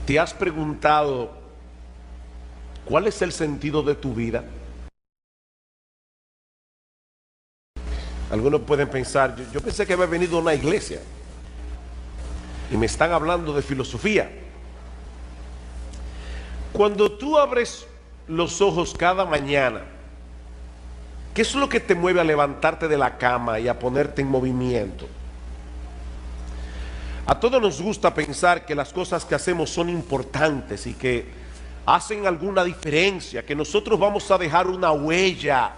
¿Te has preguntado cuál es el sentido de tu vida? Algunos pueden pensar, yo pensé que había venido a una iglesia y me están hablando de filosofía. Cuando tú abres los ojos cada mañana, ¿qué es lo que te mueve a levantarte de la cama y a ponerte en movimiento? A todos nos gusta pensar que las cosas que hacemos son importantes y que hacen alguna diferencia, que nosotros vamos a dejar una huella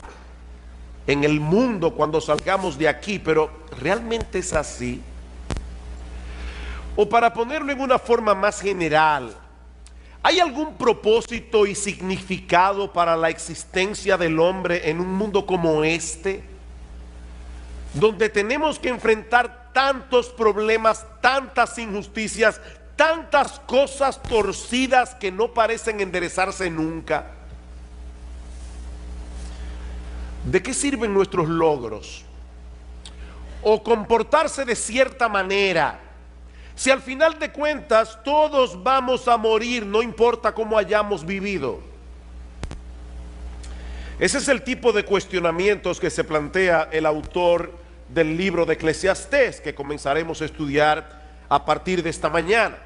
en el mundo cuando salgamos de aquí, pero ¿realmente es así? O para ponerlo en una forma más general, ¿hay algún propósito y significado para la existencia del hombre en un mundo como este, donde tenemos que enfrentar tantos problemas, tantas injusticias, tantas cosas torcidas que no parecen enderezarse nunca? ¿De qué sirven nuestros logros? O comportarse de cierta manera, si al final de cuentas todos vamos a morir, no importa cómo hayamos vivido. Ese es el tipo de cuestionamientos que se plantea el autor del libro de Eclesiastés, que comenzaremos a estudiar a partir de esta mañana.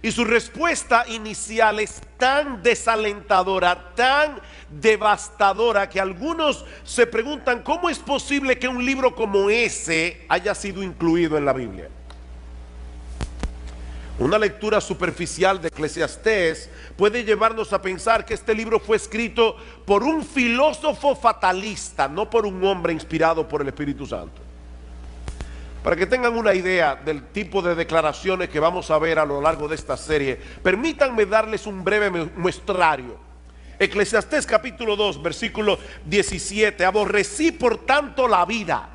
Y su respuesta inicial es tan desalentadora, tan devastadora, que algunos se preguntan cómo es posible que un libro como ese haya sido incluido en la Biblia. Una lectura superficial de Eclesiastés puede llevarnos a pensar que este libro fue escrito por un filósofo fatalista, no por un hombre inspirado por el Espíritu Santo. Para que tengan una idea del tipo de declaraciones que vamos a ver a lo largo de esta serie, permítanme darles un breve muestrario. Eclesiastés capítulo 2, versículo 17. Aborrecí por tanto la vida.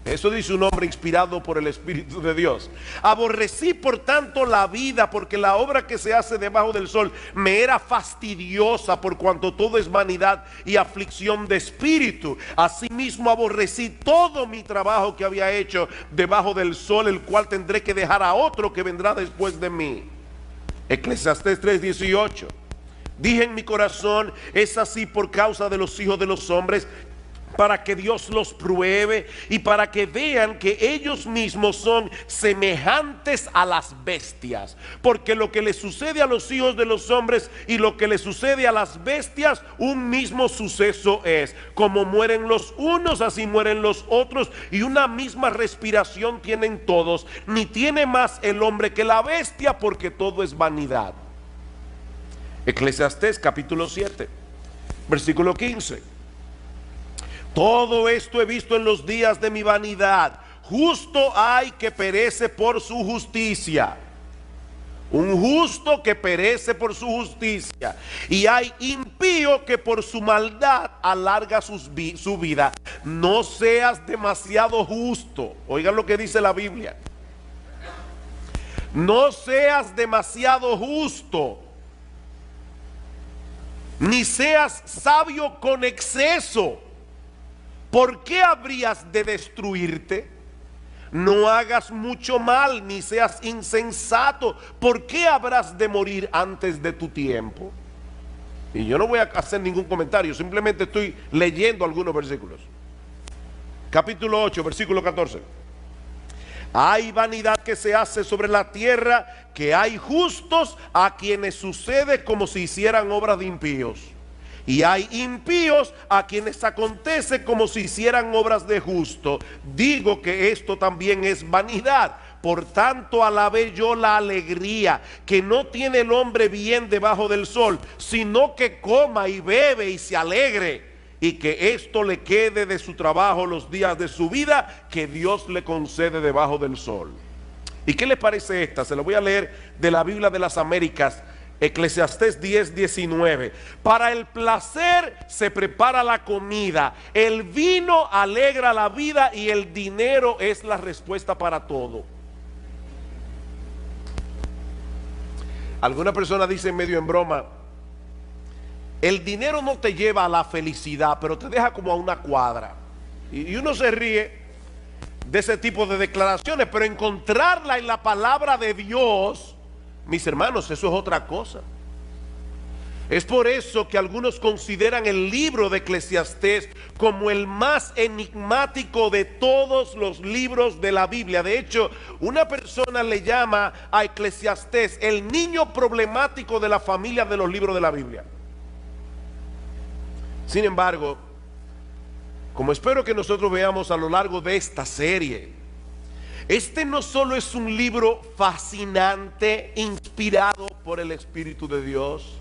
Eso dice un hombre inspirado por el Espíritu de Dios. Aborrecí por tanto la vida, porque la obra que se hace debajo del sol me era fastidiosa, por cuanto todo es vanidad y aflicción de espíritu. Asimismo aborrecí todo mi trabajo que había hecho debajo del sol, el cual tendré que dejar a otro que vendrá después de mí. Eclesiastés 3:18. Dije en mi corazón, es así por causa de los hijos de los hombres, para que Dios los pruebe y para que vean que ellos mismos son semejantes a las bestias. Porque lo que le sucede a los hijos de los hombres y lo que le sucede a las bestias, un mismo suceso es. Como mueren los unos, así mueren los otros, y una misma respiración tienen todos. Ni tiene más el hombre que la bestia, porque todo es vanidad. Eclesiastés capítulo 7, versículo 15. Todo esto he visto en los días de mi vanidad. Justo hay que perece por su justicia. Un justo que perece por su justicia. Y hay impío que por su maldad alarga su vida. No seas demasiado justo. Oigan lo que dice la Biblia. No seas demasiado justo, ni seas sabio con exceso. ¿Por qué habrías de destruirte? No hagas mucho mal, ni seas insensato. ¿Por qué habrás de morir antes de tu tiempo? Y yo no voy a hacer ningún comentario, simplemente estoy leyendo algunos versículos. Capítulo 8, versículo 14. Hay vanidad que se hace sobre la tierra, que hay justos a quienes sucede como si hicieran obras de impíos. Y hay impíos a quienes acontece como si hicieran obras de justo. Digo que esto también es vanidad. Por tanto alabé yo la alegría que no tiene el hombre bien debajo del sol, sino que coma y bebe y se alegre, y que esto le quede de su trabajo los días de su vida, que Dios le concede debajo del sol. ¿Y qué le parece esta? Se lo voy a leer de la Biblia de las Américas. Eclesiastés 10:19. Para el placer se prepara la comida, el vino alegra la vida y el dinero es la respuesta para todo. Alguna persona dice medio en broma, el dinero no te lleva a la felicidad, pero te deja como a una cuadra. Y uno se ríe de ese tipo de declaraciones, pero encontrarla en la palabra de Dios Mis hermanos, eso es otra cosa. Es por eso que algunos consideran el libro de Eclesiastés como el más enigmático de todos los libros de la Biblia. De hecho, una persona le llama a Eclesiastés el niño problemático de la familia de los libros de la Biblia. Sin embargo, como espero que nosotros veamos a lo largo de esta serie, este no solo es un libro fascinante, inspirado por el Espíritu de Dios,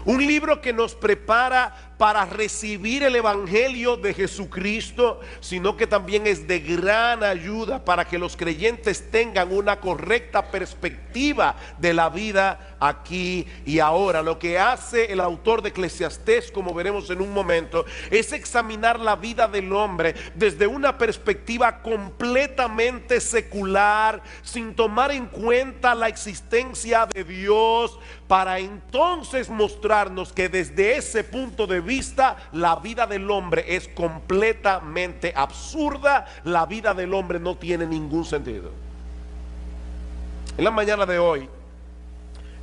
un libro que nos prepara para recibir el Evangelio de Jesucristo, sino que también es de gran ayuda para que los creyentes tengan una correcta perspectiva de la vida aquí y ahora. Lo que hace el autor de Eclesiastés, como veremos en un momento, es examinar la vida del hombre desde una perspectiva completamente secular, sin tomar en cuenta la existencia de Dios, para entonces mostrarnos que desde ese punto de vista la vida del hombre es completamente absurda. La vida del hombre no tiene ningún sentido. En la mañana de hoy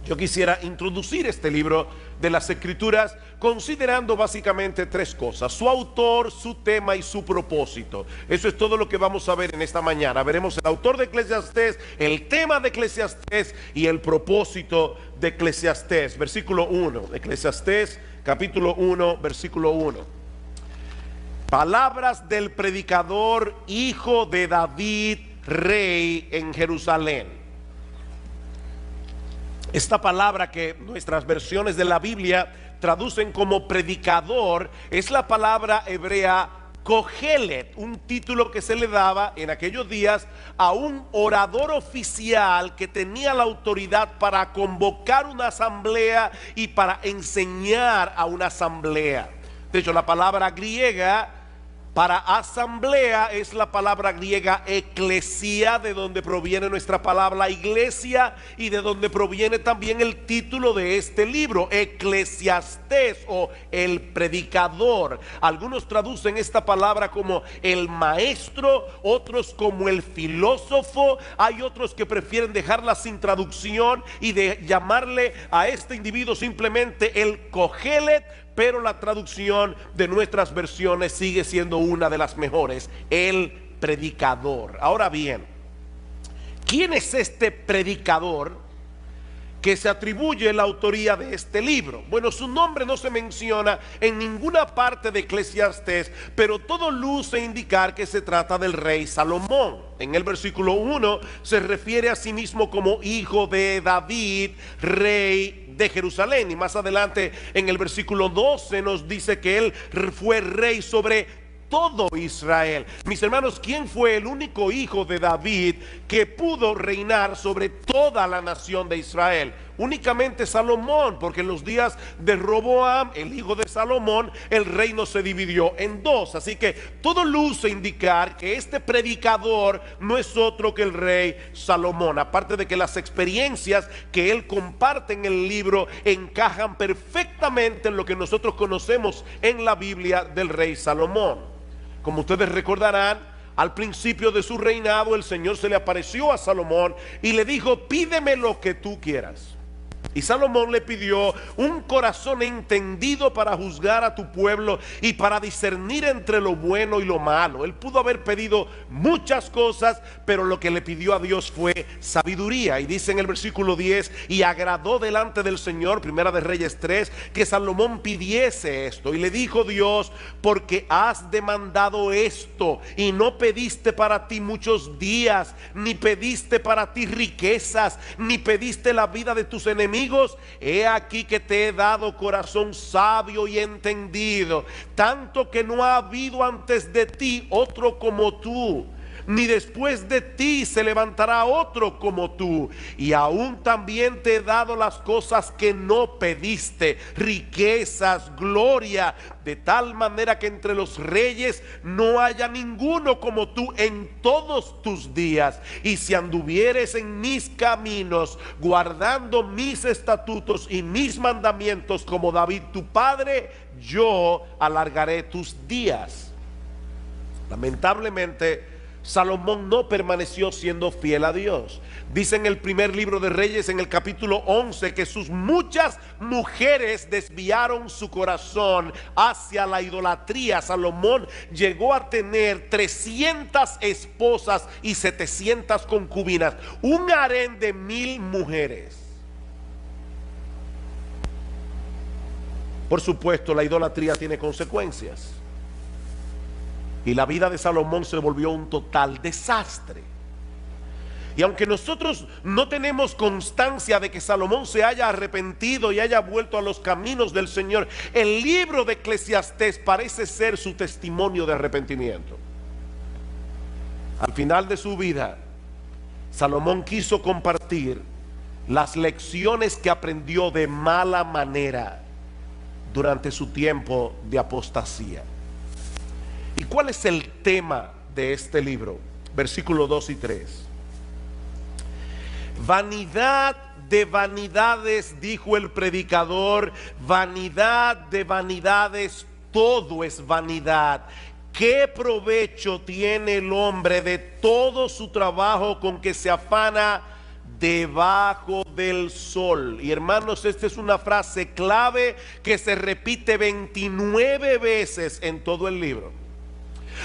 yo quisiera introducir este libro de las Escrituras considerando básicamente tres cosas: su autor, su tema y su propósito. Eso es todo lo que vamos a ver en esta mañana. Veremos el autor de Eclesiastés, el tema de Eclesiastés y el propósito de Eclesiastés. Versículo 1, Eclesiastés capítulo 1, versículo 1. Palabras del predicador, hijo de David, rey en Jerusalén. Esta palabra que nuestras versiones de la Biblia traducen como predicador es la palabra hebrea Kohelet, un título que se le daba en aquellos días a un orador oficial que tenía la autoridad para convocar una asamblea y para enseñar a una asamblea. De hecho, la palabra griega para asamblea es la palabra griega eclesia, de donde proviene nuestra palabra iglesia y de donde proviene también el título de este libro, Eclesiastés, o el predicador. Algunos traducen esta palabra como el maestro, otros como el filósofo. Hay otros que prefieren dejarla sin traducción y de llamarle a este individuo simplemente el Kohelet, pero la traducción de nuestras versiones sigue siendo una de las mejores: el predicador. Ahora bien, ¿quién es este predicador que se atribuye la autoría de este libro? Bueno, su nombre no se menciona en ninguna parte de Eclesiastés, pero todo luce indicar que se trata del rey Salomón. En el versículo 1 se refiere a sí mismo como hijo de David, rey de Jerusalén, y más adelante en el versículo 12 nos dice que él fue rey sobre todo Israel. Mis hermanos, ¿quién fue el único hijo de David que pudo reinar sobre toda la nación de Israel? Únicamente Salomón, porque en los días de Roboam, el hijo de Salomón, el reino se dividió en dos. Así que todo luce indicar que este predicador no es otro que el rey Salomón, aparte de que las experiencias que él comparte en el libro encajan perfectamente en lo que nosotros conocemos en la Biblia del rey Salomón. Como ustedes recordarán, al principio de su reinado el Señor se le apareció a Salomón y le dijo: pídeme lo que tú quieras. Y Salomón le pidió un corazón entendido para juzgar a tu pueblo y para discernir entre lo bueno y lo malo. Él pudo haber pedido muchas cosas, pero lo que le pidió a Dios fue sabiduría. Y dice en el versículo 10: y agradó delante del Señor, Primera de Reyes 3, que Salomón pidiese esto. Y le dijo Dios: porque has demandado esto y no pediste para ti muchos días, ni pediste para ti riquezas, ni pediste la vida de tus enemigos, he aquí que te he dado corazón sabio y entendido, tanto que no ha habido antes de ti otro como tú, ni después de ti se levantará otro como tú. Y aún también te he dado las cosas que no pediste, riquezas, gloria, de tal manera que entre los reyes no haya ninguno como tú en todos tus días. Y si anduvieres en mis caminos, guardando mis estatutos y mis mandamientos como David tu padre, yo alargaré tus días. Lamentablemente, Salomón no permaneció siendo fiel a Dios. Dice en el primer libro de Reyes, en el capítulo 11, que sus muchas mujeres desviaron su corazón hacia la idolatría. Salomón llegó a tener 300 esposas y 700 concubinas, un harén de 1000 mujeres. Por supuesto, la idolatría tiene consecuencias. Y la vida de Salomón se volvió un total desastre. Y aunque nosotros no tenemos constancia de que Salomón se haya arrepentido y haya vuelto a los caminos del Señor, el libro de Eclesiastés parece ser su testimonio de arrepentimiento. Al final de su vida, Salomón quiso compartir las lecciones que aprendió de mala manera durante su tiempo de apostasía. ¿Y cuál es el tema de este libro? Versículos 2 y 3. Vanidad de vanidades, dijo el predicador, vanidad de vanidades, todo es vanidad. ¿Qué provecho tiene el hombre de todo su trabajo con que se afana debajo del sol? Y hermanos, esta es una frase clave que se repite 29 veces en todo el libro.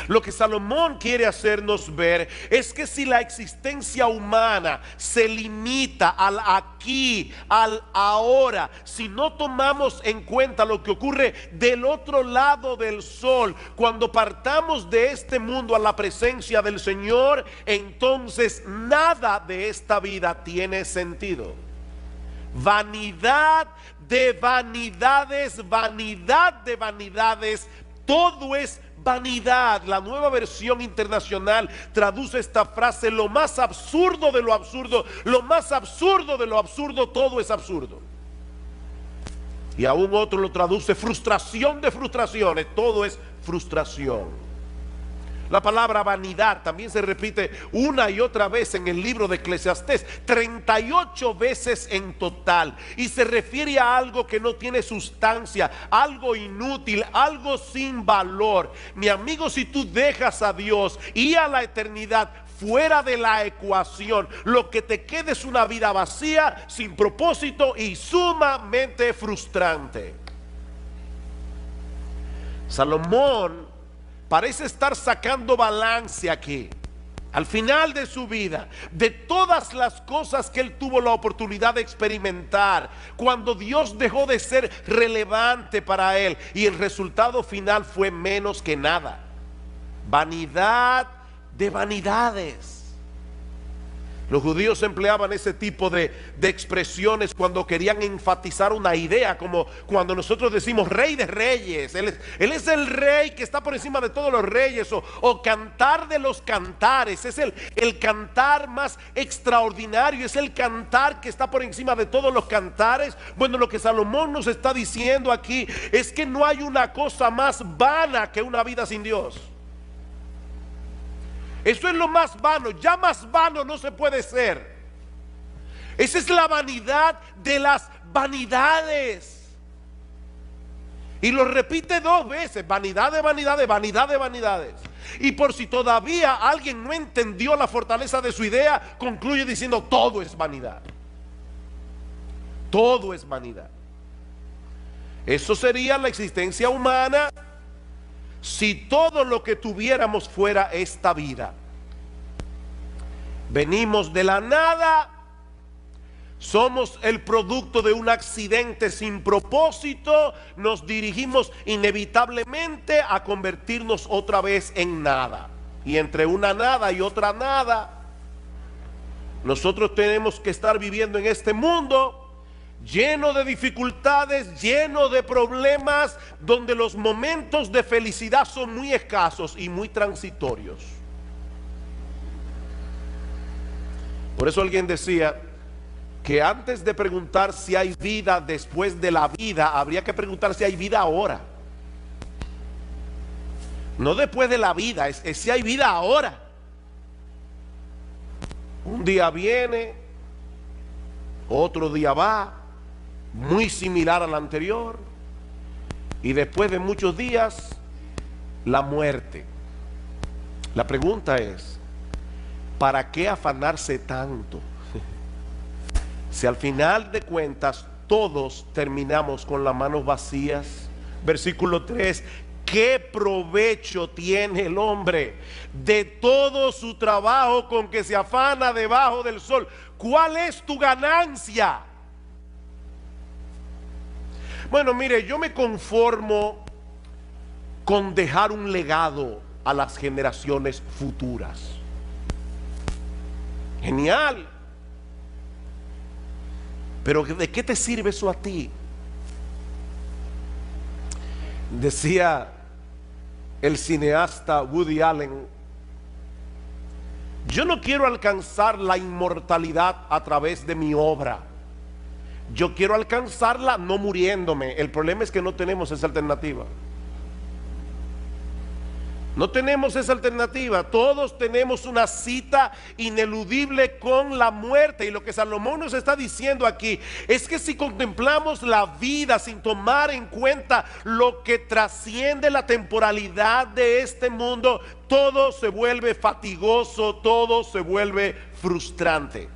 Lo que Salomón quiere hacernos ver es que si la existencia humana se limita al aquí, al ahora, si no tomamos en cuenta lo que ocurre del otro lado del sol, cuando partamos de este mundo a la presencia del Señor, entonces nada de esta vida tiene sentido. Vanidad de vanidades, vanidad de vanidades, todo es vanidad. La Nueva Versión Internacional traduce esta frase: lo más absurdo de lo absurdo, lo más absurdo de lo absurdo, todo es absurdo. Y aún otro lo traduce: frustración de frustraciones, todo es frustración. La palabra vanidad también se repite una y otra vez en el libro de Eclesiastés, 38 veces en total, y se refiere a algo que no tiene sustancia, algo inútil, algo sin valor. Mi amigo, si tú dejas a Dios y a la eternidad fuera de la ecuación, lo que te queda es una vida vacía, sin propósito y sumamente frustrante. Salomón parece estar sacando balance aquí, al final de su vida, de todas las cosas que él tuvo la oportunidad de experimentar, cuando Dios dejó de ser relevante para él, y el resultado final fue menos que nada. Vanidad de vanidades. Los judíos empleaban ese tipo de expresiones cuando querían enfatizar una idea, como cuando nosotros decimos rey de reyes. Él es el rey que está por encima de todos los reyes, o cantar de los cantares. Es el cantar más extraordinario, es el cantar que está por encima de todos los cantares. Bueno, lo que Salomón nos está diciendo aquí es que no hay una cosa más vana que una vida sin Dios. Eso es lo más vano, ya más vano no se puede ser. Esa es la vanidad de las vanidades. Y lo repite 2 veces: vanidad de vanidades, vanidad de vanidades. Y por si todavía alguien no entendió la fortaleza de su idea, concluye diciendo: todo es vanidad. Todo es vanidad. Eso sería la existencia humana si todo lo que tuviéramos fuera esta vida. Venimos de la nada, somos el producto de un accidente sin propósito, nos dirigimos inevitablemente a convertirnos otra vez en nada. Y entre una nada y otra nada, nosotros tenemos que estar viviendo en este mundo lleno de dificultades, lleno de problemas, donde los momentos de felicidad son muy escasos y muy transitorios. Por eso alguien decía que antes de preguntar si hay vida después de la vida, habría que preguntar si hay vida ahora. No después de la vida, es si hay vida ahora. Un día viene, otro día va, muy similar al anterior, y después de muchos días, la muerte. La pregunta es: ¿para qué afanarse tanto? Si al final de cuentas todos terminamos con las manos vacías. Versículo 3: ¿qué provecho tiene el hombre de todo su trabajo con que se afana debajo del sol? ¿Cuál es tu ganancia? Bueno, mire, yo me conformo con dejar un legado a las generaciones futuras. Genial. Pero ¿de qué te sirve eso a ti? Decía el cineasta Woody Allen: yo no quiero alcanzar la inmortalidad a través de mi obra. Yo quiero alcanzarla no muriéndome. El problema es que no tenemos esa alternativa. No tenemos esa alternativa. Todos tenemos una cita ineludible con la muerte. Y lo que Salomón nos está diciendo aquí es que si contemplamos la vida sin tomar en cuenta lo que trasciende la temporalidad de este mundo, todo se vuelve fatigoso, todo se vuelve frustrante.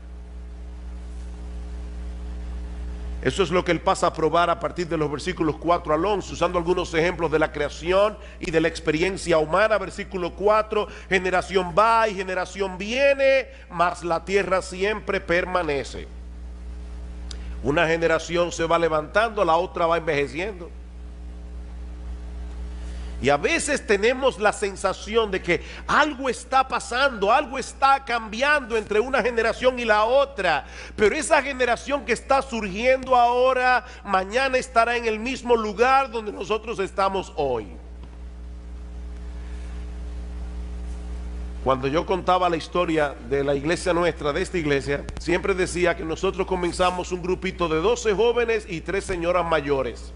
Eso es lo que él pasa a probar a partir de los versículos 4 al 11, usando algunos ejemplos de la creación y de la experiencia humana. Versículo 4: generación va y generación viene, mas la tierra siempre permanece. Una generación se va levantando, la otra va envejeciendo. Y a veces tenemos la sensación de que algo está pasando, algo está cambiando entre una generación y la otra. Pero esa generación que está surgiendo ahora, mañana estará en el mismo lugar donde nosotros estamos hoy. Cuando yo contaba la historia de la iglesia nuestra, de esta iglesia, siempre decía que nosotros comenzamos un grupito de 12 jóvenes y 3 señoras mayores.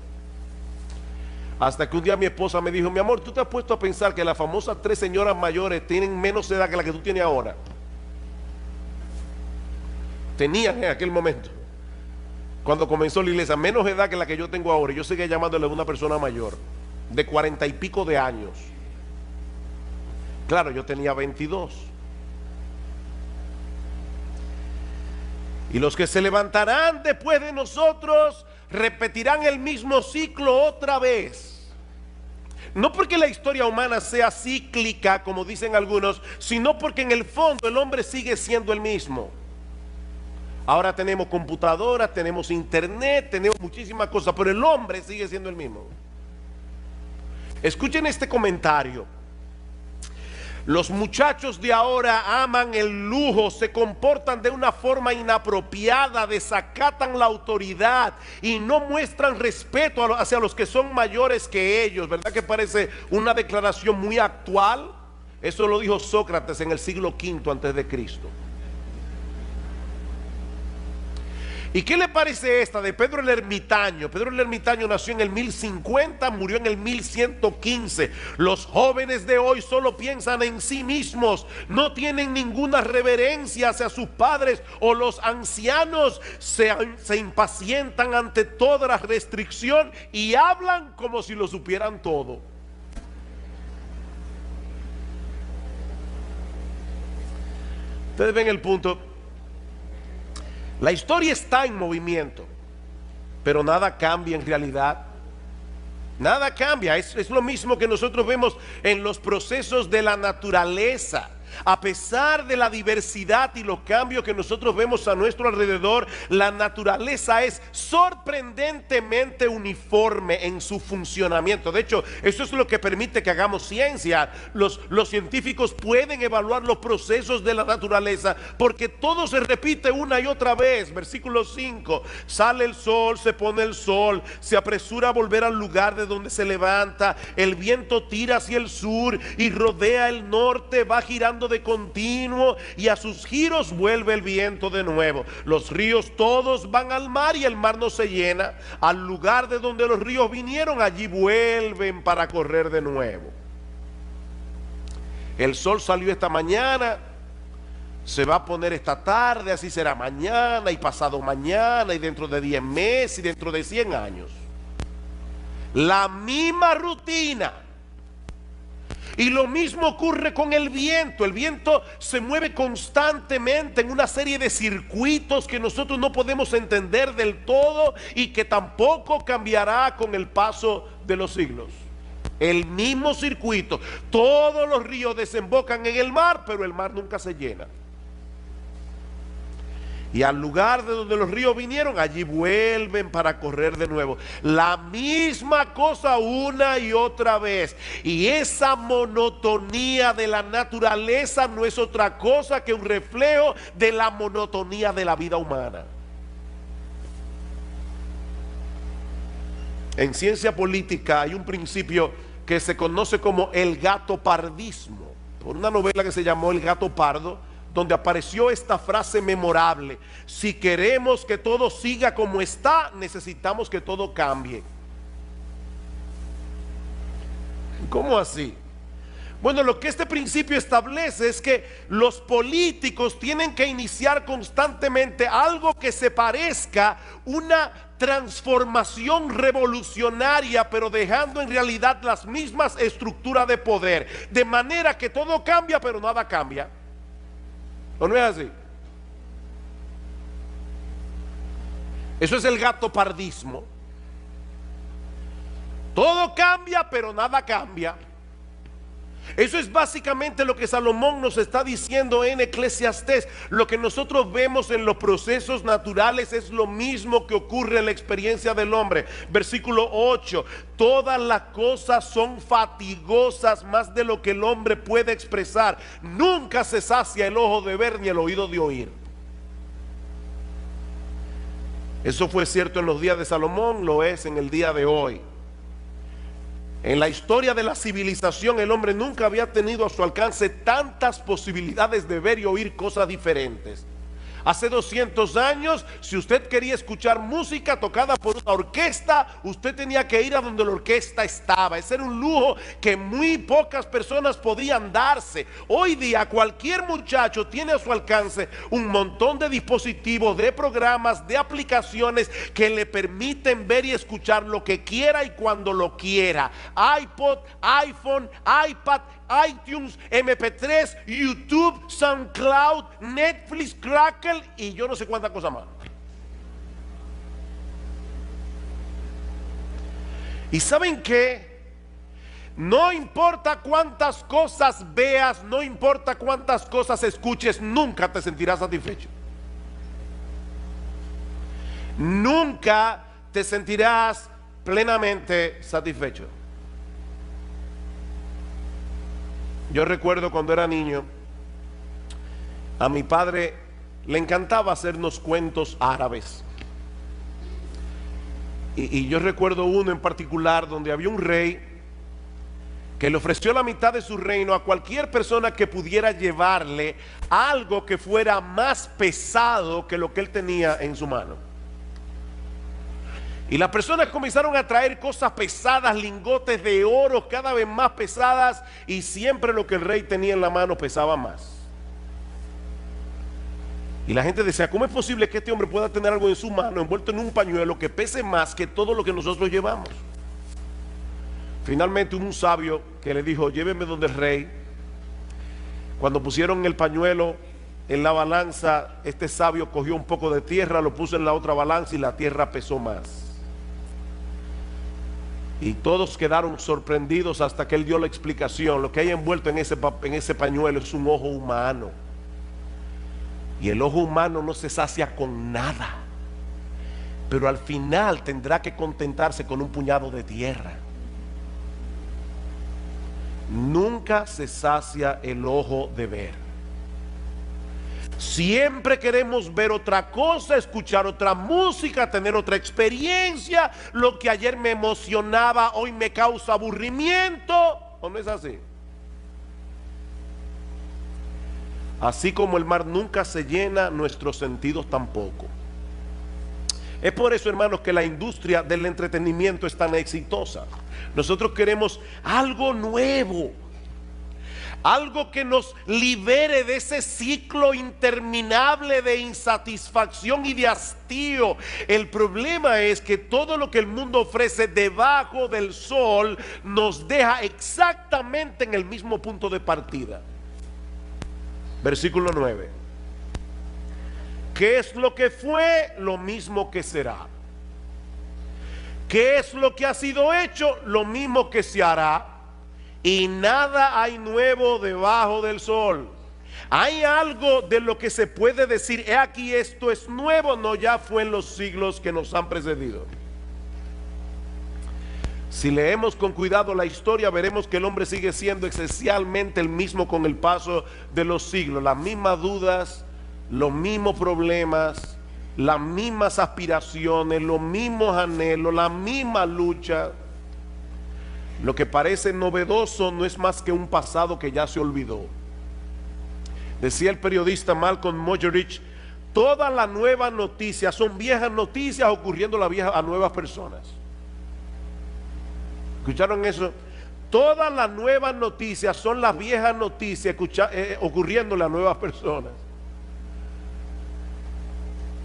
Hasta que un día mi esposa me dijo: mi amor, ¿tú te has puesto a pensar que las famosas 3 señoras mayores tienen menos edad que la que tú tienes ahora? Tenían en aquel momento, cuando comenzó la iglesia, menos edad que la que yo tengo ahora. Y yo seguía llamándole a una persona mayor, de 40 y pico de años. Claro, yo tenía 22. Y los que se levantarán después de nosotros repetirán el mismo ciclo otra vez. No porque la historia humana sea cíclica, como dicen algunos, sino porque en el fondo el hombre sigue siendo el mismo. Ahora tenemos computadoras, tenemos internet, tenemos muchísimas cosas, pero el hombre sigue siendo el mismo. Escuchen este comentario: los muchachos de ahora aman el lujo, se comportan de una forma inapropiada, desacatan la autoridad y no muestran respeto hacia los que son mayores que ellos. ¿Verdad que parece una declaración muy actual? Eso lo dijo Sócrates en el siglo V antes de Cristo. ¿Y qué le parece esta de Pedro el Ermitaño? Pedro el Ermitaño nació en el 1050, murió en el 1115. Los jóvenes de hoy solo piensan en sí mismos, no tienen ninguna reverencia hacia sus padres o los ancianos, se impacientan ante toda la restricción y hablan como si lo supieran todo. Ustedes ven el punto. La historia está en movimiento, pero nada cambia en realidad. Nada cambia. Es lo mismo que nosotros vemos en los procesos de la naturaleza. A pesar de la diversidad y los cambios que nosotros vemos a nuestro alrededor, la naturaleza es sorprendentemente uniforme en su funcionamiento. De hecho, eso es lo que permite que hagamos ciencia. Los científicos pueden evaluar los procesos de la naturaleza porque todo se repite una y otra vez. Versículo 5: sale el sol, se pone el sol, se apresura a volver al lugar de donde se levanta, el viento tira hacia el sur y rodea el norte, va girando de continuo y a sus giros vuelve el viento de nuevo. Los ríos todos van al mar y el mar no se llena. Al lugar de donde los ríos vinieron, allí vuelven para correr de nuevo. El sol salió esta mañana, se va a poner esta tarde, así será mañana y pasado mañana y dentro de 10 meses y dentro de 100 años. La misma rutina. Y lo mismo ocurre con el viento. El viento se mueve constantemente en una serie de circuitos que nosotros no podemos entender del todo y que tampoco cambiará con el paso de los siglos. El mismo circuito. Todos los ríos desembocan en el mar, pero el mar nunca se llena. Y al lugar de donde los ríos vinieron, allí vuelven para correr de nuevo. La misma cosa una y otra vez. Y esa monotonía de la naturaleza no es otra cosa que un reflejo de la monotonía de la vida humana. En ciencia política hay un principio que se conoce como el gatopardismo, por una novela que se llamó El gato pardo, donde apareció esta frase memorable: si queremos que todo siga como está, necesitamos que todo cambie. ¿Cómo así? Bueno, lo que este principio establece es que los políticos tienen que iniciar constantemente algo que se parezca una transformación revolucionaria, pero dejando en realidad las mismas estructuras de poder, de manera que todo cambia, pero nada cambia. ¿O no es así? Eso es el gatopardismo. Todo cambia, pero nada cambia. Eso es básicamente lo que Salomón nos está diciendo en Eclesiastés. Lo que nosotros vemos en los procesos naturales es lo mismo que ocurre en la experiencia del hombre. Versículo 8: todas las cosas son fatigosas más de lo que el hombre puede expresar. Nunca se sacia el ojo de ver ni el oído de oír. Eso fue cierto en los días de Salomón, lo es en el día de hoy. En la historia de la civilización, el hombre nunca había tenido a su alcance tantas posibilidades de ver y oír cosas diferentes. Hace 200 años, si usted quería escuchar música tocada por una orquesta, usted tenía que ir a donde la orquesta estaba. Ese era un lujo que muy pocas personas podían darse. Hoy día cualquier muchacho tiene a su alcance un montón de dispositivos, de programas, de aplicaciones que le permiten ver y escuchar lo que quiera y cuando lo quiera. iPod, iPhone, iPad, iTunes, MP3, YouTube, SoundCloud, Netflix, Crackle y yo no sé cuántas cosas más. ¿Y saben qué? No importa cuántas cosas veas, no importa cuántas cosas escuches, nunca te sentirás satisfecho. Nunca te sentirás plenamente satisfecho. Yo recuerdo cuando era niño, a mi padre le encantaba hacernos cuentos árabes. Y yo recuerdo uno en particular donde había un rey que le ofreció la mitad de su reino a cualquier persona que pudiera llevarle algo que fuera más pesado que lo que él tenía en su mano. Y las personas comenzaron a traer cosas pesadas, lingotes de oro cada vez más pesadas, y siempre lo que el rey tenía en la mano pesaba más. Y la gente decía: ¿cómo es posible que este hombre pueda tener algo en su mano envuelto en un pañuelo que pese más que todo lo que nosotros llevamos? Finalmente hubo un sabio que le dijo: lléveme donde el rey. Cuando pusieron el pañuelo en la balanza, este sabio cogió un poco de tierra, lo puso en la otra balanza y la tierra pesó más. Y todos quedaron sorprendidos hasta que él dio la explicación. Lo que hay envuelto en ese pañuelo es un ojo humano. Y el ojo humano no se sacia con nada, pero al final tendrá que contentarse con un puñado de tierra. Nunca se sacia el ojo de ver. Siempre queremos ver otra cosa, escuchar otra música, tener otra experiencia. Lo que ayer me emocionaba, hoy me causa aburrimiento. ¿O no es así? Así como el mar nunca se llena, nuestros sentidos tampoco. Es por eso, hermanos, que la industria del entretenimiento es tan exitosa. Nosotros queremos algo nuevo, algo que nos libere de ese ciclo interminable de insatisfacción y de hastío. El problema es que todo lo que el mundo ofrece debajo del sol nos deja exactamente en el mismo punto de partida. Versículo 9. ¿Qué es lo que fue? Lo mismo que será. ¿Qué es lo que ha sido hecho? Lo mismo que se hará. Y nada hay nuevo debajo del sol. ¿Hay algo de lo que se puede decir, he aquí esto es nuevo? No, ya fue en los siglos que nos han precedido. Si leemos con cuidado la historia, veremos que el hombre sigue siendo esencialmente el mismo con el paso de los siglos. Las mismas dudas, los mismos problemas, las mismas aspiraciones, los mismos anhelos, la misma lucha. Lo que parece novedoso no es más que un pasado que ya se olvidó. Decía el periodista Malcolm Muggeridge, todas las nuevas noticias son viejas noticias ocurriendo a nuevas personas. ¿Escucharon eso? Todas las nuevas noticias son las viejas noticias ocurriendo a nuevas personas.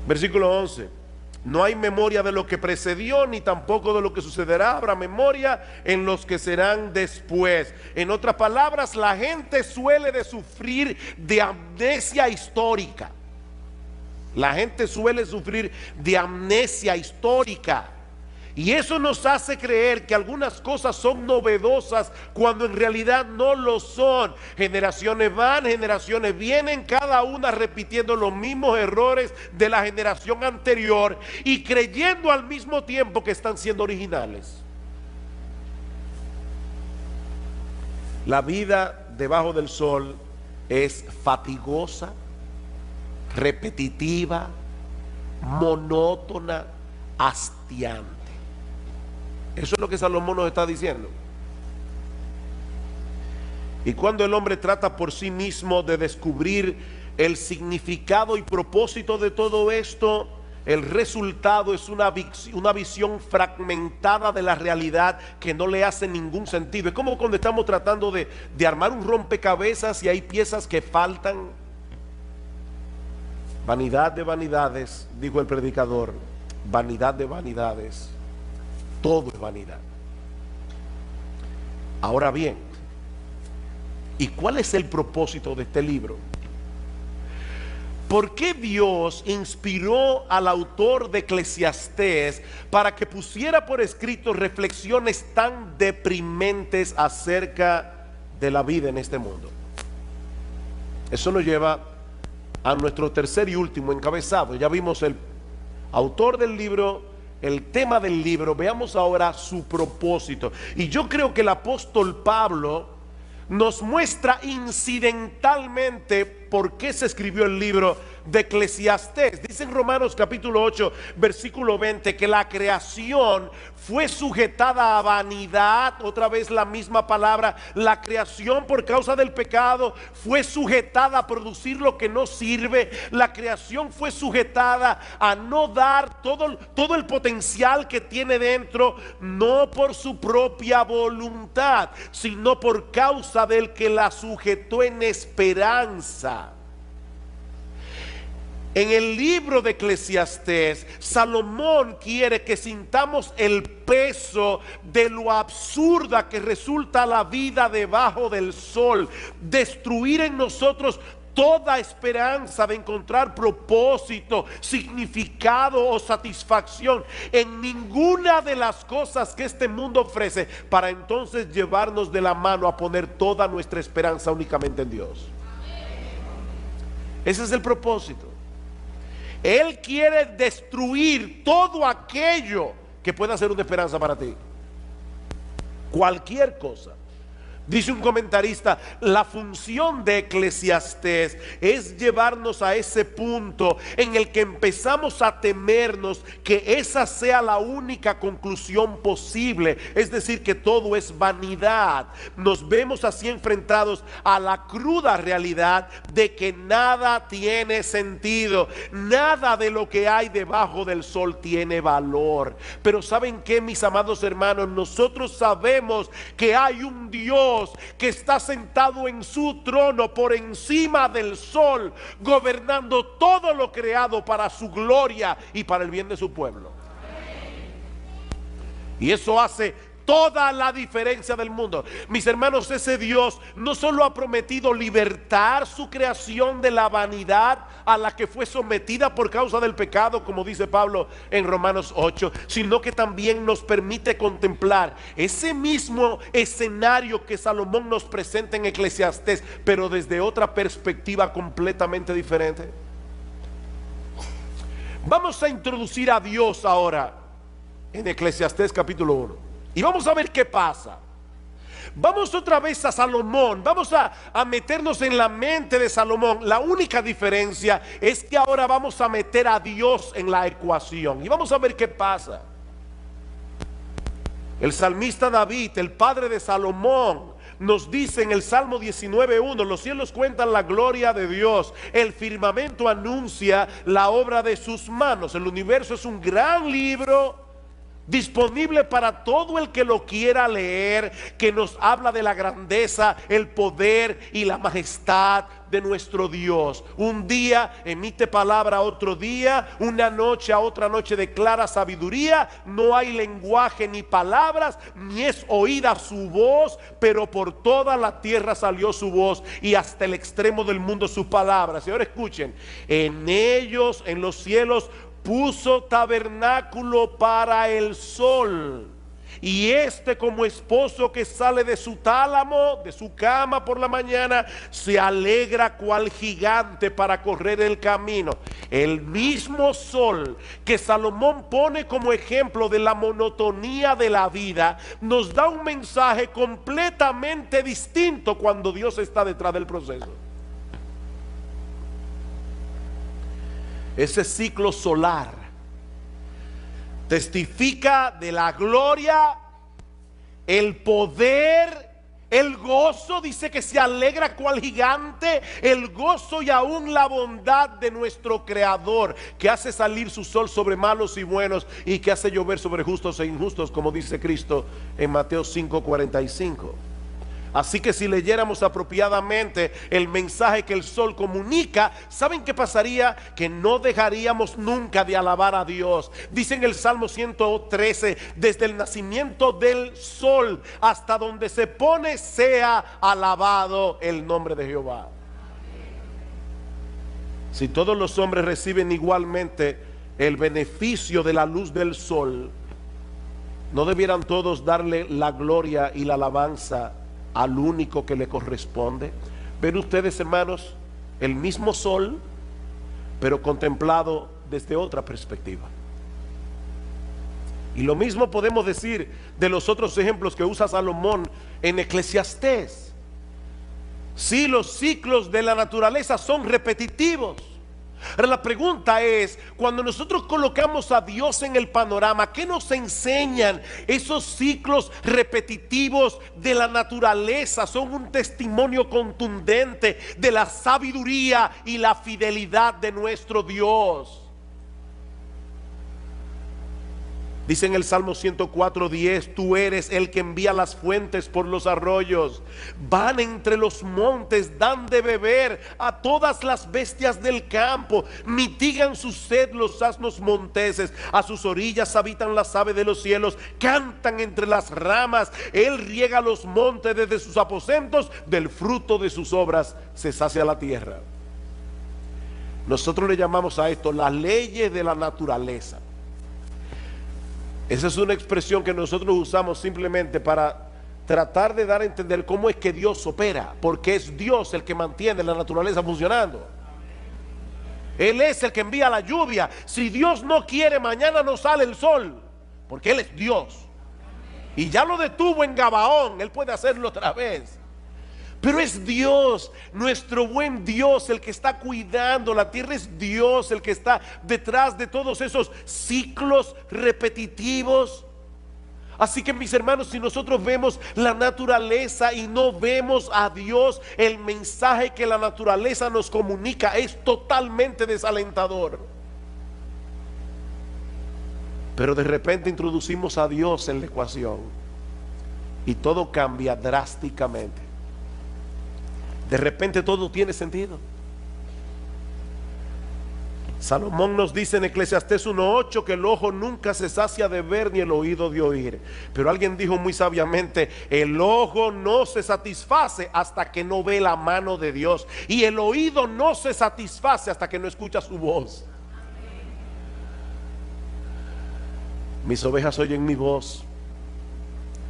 Versículo 11. No hay memoria de lo que precedió, ni tampoco de lo que sucederá. Habrá memoria en los que serán después. En otras palabras, la gente suele de sufrir de amnesia histórica. La gente suele sufrir de amnesia histórica. Y eso nos hace creer que algunas cosas son novedosas cuando en realidad no lo son. Generaciones van, generaciones vienen, cada una repitiendo los mismos errores de la generación anterior y creyendo al mismo tiempo que están siendo originales. La vida debajo del sol es fatigosa, repetitiva, monótona, hastiante. Eso es lo que Salomón nos está diciendo. Y cuando el hombre trata por sí mismo de descubrir el significado y propósito de todo esto, el resultado es una visión fragmentada de la realidad que no le hace ningún sentido. Es como cuando estamos tratando de armar un rompecabezas y hay piezas que faltan. Vanidad de vanidades, dijo el predicador, vanidad de vanidades. Todo es vanidad. Ahora bien, ¿y cuál es el propósito de este libro? ¿Por qué Dios inspiró al autor de Eclesiastés para que pusiera por escrito reflexiones tan deprimentes acerca de la vida en este mundo? Eso nos lleva a nuestro tercer y último encabezado. Ya vimos el autor del libro, el tema del libro. Veamos ahora su propósito. Y yo creo que el apóstol Pablo nos muestra incidentalmente por qué se escribió el libro de Eclesiastés. Dice en Romanos capítulo 8 versículo 20 que la creación fue sujetada a vanidad. Otra vez la misma palabra. La creación por causa del pecado fue sujetada a producir lo que no sirve. La creación fue sujetada a no dar todo el potencial que tiene dentro, no por su propia voluntad, sino por causa del que la sujetó en esperanza. En el libro de Eclesiastés, Salomón quiere que sintamos el peso de lo absurda que resulta la vida debajo del sol, destruir en nosotros toda esperanza de encontrar propósito, significado o satisfacción en ninguna de las cosas que este mundo ofrece, para entonces llevarnos de la mano a poner toda nuestra esperanza únicamente en Dios. Ese es el propósito. Él quiere destruir todo aquello que pueda ser una esperanza para ti. Cualquier cosa. Dice un comentarista, la función de Eclesiastés es llevarnos a ese punto en el que empezamos a temernos que esa sea la única conclusión posible, es decir, que todo es vanidad. Nos vemos así enfrentados a la cruda realidad de que nada tiene sentido, nada de lo que hay debajo del sol tiene valor. Pero ¿saben qué, mis amados hermanos? Nosotros sabemos que hay un Dios Dios que está sentado en su trono por encima del sol, gobernando todo lo creado para su gloria y para el bien de su pueblo. Y eso hace toda la diferencia del mundo. Mis hermanos, ese Dios no solo ha prometido libertar su creación de la vanidad a la que fue sometida por causa del pecado, como dice Pablo en Romanos 8, sino que también nos permite contemplar ese mismo escenario que Salomón nos presenta en Eclesiastés, pero desde otra perspectiva completamente diferente. Vamos a introducir a Dios ahora en Eclesiastés capítulo 1. Y vamos a ver qué pasa. Vamos otra vez a Salomón. Vamos a meternos en la mente de Salomón. La única diferencia es que ahora vamos a meter a Dios en la ecuación. Y vamos a ver qué pasa. El salmista David, el padre de Salomón, nos dice en el Salmo 19:1: los cielos cuentan la gloria de Dios, el firmamento anuncia la obra de sus manos. El universo es un gran libro disponible para todo el que lo quiera leer, que nos habla de la grandeza, el poder y la majestad de nuestro Dios. Un día emite palabra, otro día, una noche a otra noche declara sabiduría. No hay lenguaje ni palabras, ni es oída su voz, pero por toda la tierra salió su voz y hasta el extremo del mundo sus palabras. Y ahora escuchen: en ellos, en los cielos, puso tabernáculo para el sol, y este, como esposo que sale de su tálamo, de su cama por la mañana, se alegra cual gigante para correr el camino. El mismo sol que Salomón pone como ejemplo de la monotonía de la vida, nos da un mensaje completamente distinto cuando Dios está detrás del proceso. Ese ciclo solar testifica de la gloria, el poder, el gozo. Dice que se alegra cual gigante, el gozo y aún la bondad de nuestro Creador, que hace salir su sol sobre malos y buenos y que hace llover sobre justos e injustos, como dice Cristo en Mateo 5:45. Así que si leyéramos apropiadamente el mensaje que el sol comunica, ¿saben qué pasaría? Que no dejaríamos nunca de alabar a Dios. Dice en el Salmo 113: desde el nacimiento del sol hasta donde se pone, sea alabado el nombre de Jehová. Si todos los hombres reciben igualmente el beneficio de la luz del sol, ¿no debieran todos darle la gloria y la alabanza al único que le corresponde? Ven ustedes, hermanos, el mismo sol, pero contemplado desde otra perspectiva. Y lo mismo podemos decir de los otros ejemplos que usa Salomón en Eclesiastés. Sí, los ciclos de la naturaleza son repetitivos. Ahora la pregunta es, cuando nosotros colocamos a Dios en el panorama, ¿qué nos enseñan esos ciclos repetitivos de la naturaleza? Son un testimonio contundente de la sabiduría y la fidelidad de nuestro Dios. Dice en el Salmo 104:10: tú eres el que envía las fuentes por los arroyos, van entre los montes, dan de beber a todas las bestias del campo, mitigan su sed los asnos monteses, a sus orillas habitan las aves de los cielos, cantan entre las ramas, él riega los montes desde sus aposentos, del fruto de sus obras se sacia la tierra. Nosotros le llamamos a esto las leyes de la naturaleza. Esa es una expresión que nosotros usamos simplemente para tratar de dar a entender cómo es que Dios opera, porque es Dios el que mantiene la naturaleza funcionando. Él es el que envía la lluvia. Si Dios no quiere, mañana no sale el sol, porque Él es Dios. Y ya lo detuvo en Gabaón, Él puede hacerlo otra vez. Pero es Dios, nuestro buen Dios, el que está cuidando la tierra. Es Dios el que está detrás de todos esos ciclos repetitivos. Así que, mis hermanos, si nosotros vemos la naturaleza y no vemos a Dios, el mensaje que la naturaleza nos comunica es totalmente desalentador. Pero de repente introducimos a Dios en la ecuación y todo cambia drásticamente. De repente todo tiene sentido. Salomón nos dice en Eclesiastés 1:8 que el ojo nunca se sacia de ver ni el oído de oír. Pero alguien dijo muy sabiamente, el ojo no se satisface hasta que no ve la mano de Dios, y el oído no se satisface hasta que no escucha su voz. Mis ovejas oyen mi voz,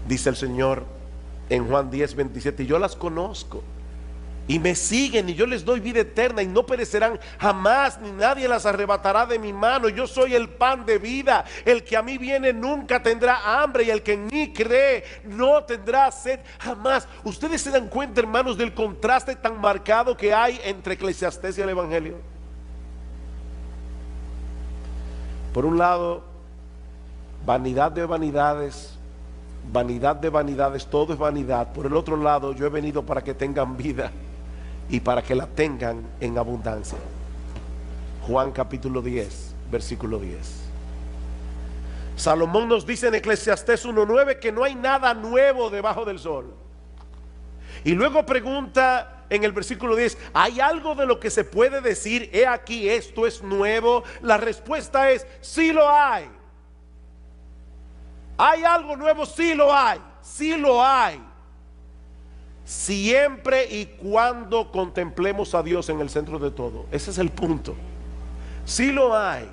dice el Señor en Juan 10:27, y yo las conozco y me siguen, y yo les doy vida eterna, y no perecerán jamás, ni nadie las arrebatará de mi mano. Yo soy el pan de vida. El que a mí viene nunca tendrá hambre, y el que en mí cree no tendrá sed jamás. Ustedes se dan cuenta, hermanos, del contraste tan marcado que hay entre Eclesiastés y el Evangelio. Por un lado, vanidad de vanidades, todo es vanidad. Por el otro lado, yo he venido para que tengan vida y para que la tengan en abundancia. Juan capítulo 10, versículo 10. Salomón nos dice en Eclesiastés 1:9 que no hay nada nuevo debajo del sol. Y luego pregunta en el versículo 10, ¿hay algo de lo que se puede decir, he aquí esto es nuevo? La respuesta es, sí lo hay. ¿Hay algo nuevo? Sí lo hay, sí lo hay. Siempre y cuando contemplemos a Dios en el centro de todo. Ese es el punto. Sí lo hay.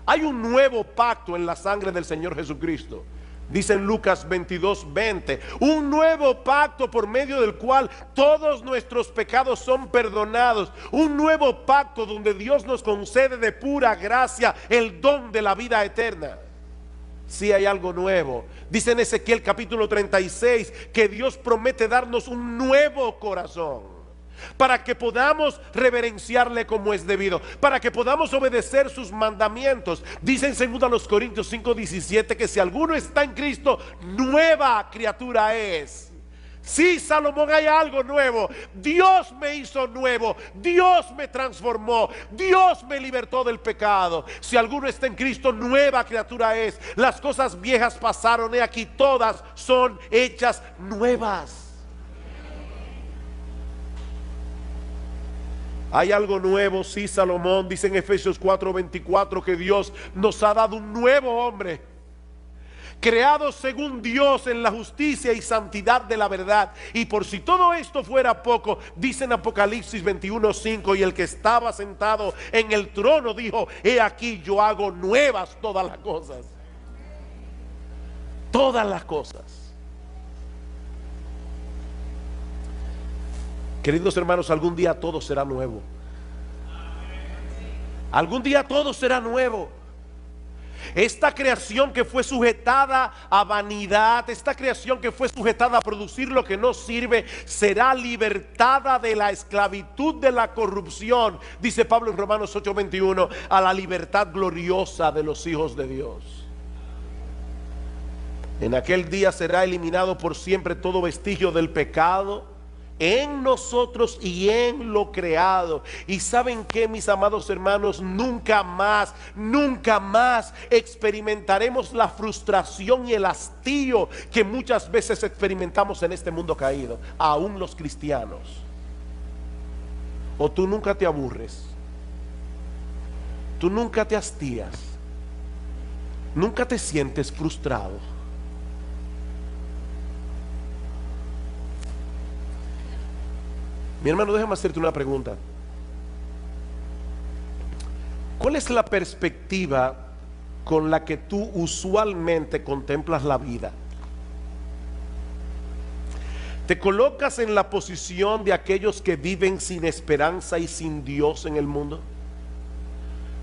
Hay un nuevo pacto en la sangre del Señor Jesucristo. Dice en Lucas 22:20, un nuevo pacto por medio del cual todos nuestros pecados son perdonados. Un nuevo pacto donde Dios nos concede de pura gracia el don de la vida eterna. Si hay algo nuevo. Dice en Ezequiel capítulo 36 que Dios promete darnos un nuevo corazón para que podamos reverenciarle como es debido, para que podamos obedecer sus mandamientos. Dice en 2 Corintios 5:17 que si alguno está en Cristo, nueva criatura es. Sí, Salomón, hay algo nuevo. Dios me hizo nuevo, Dios me transformó, Dios me libertó del pecado. Si alguno está en Cristo, nueva criatura es. Las cosas viejas pasaron, he aquí todas son hechas nuevas. Hay algo nuevo, sí, Salomón dice en Efesios 4:24 que Dios nos ha dado un nuevo hombre, creado según Dios en la justicia y santidad de la verdad. Y por si todo esto fuera poco, dice en Apocalipsis 21:5, y el que estaba sentado en el trono dijo, he aquí yo hago nuevas todas las cosas. Todas las cosas. Queridos hermanos, algún día todo será nuevo. Algún día todo será nuevo. Esta creación que fue sujetada a vanidad, esta creación que fue sujetada a producir lo que no sirve, será libertada de la esclavitud de la corrupción, dice Pablo en Romanos 8:21, a la libertad gloriosa de los hijos de Dios. En aquel día será eliminado por siempre todo vestigio del pecado en nosotros y en lo creado. Y saben que, mis amados hermanos, nunca más experimentaremos la frustración y el hastío que muchas veces experimentamos en este mundo caído, aún los cristianos. O tú nunca te aburres, tú nunca te hastías, nunca te sientes frustrado. Mi hermano, déjame hacerte una pregunta. ¿Cuál es la perspectiva con la que tú usualmente contemplas la vida? ¿Te colocas en la posición de aquellos que viven sin esperanza y sin Dios en el mundo?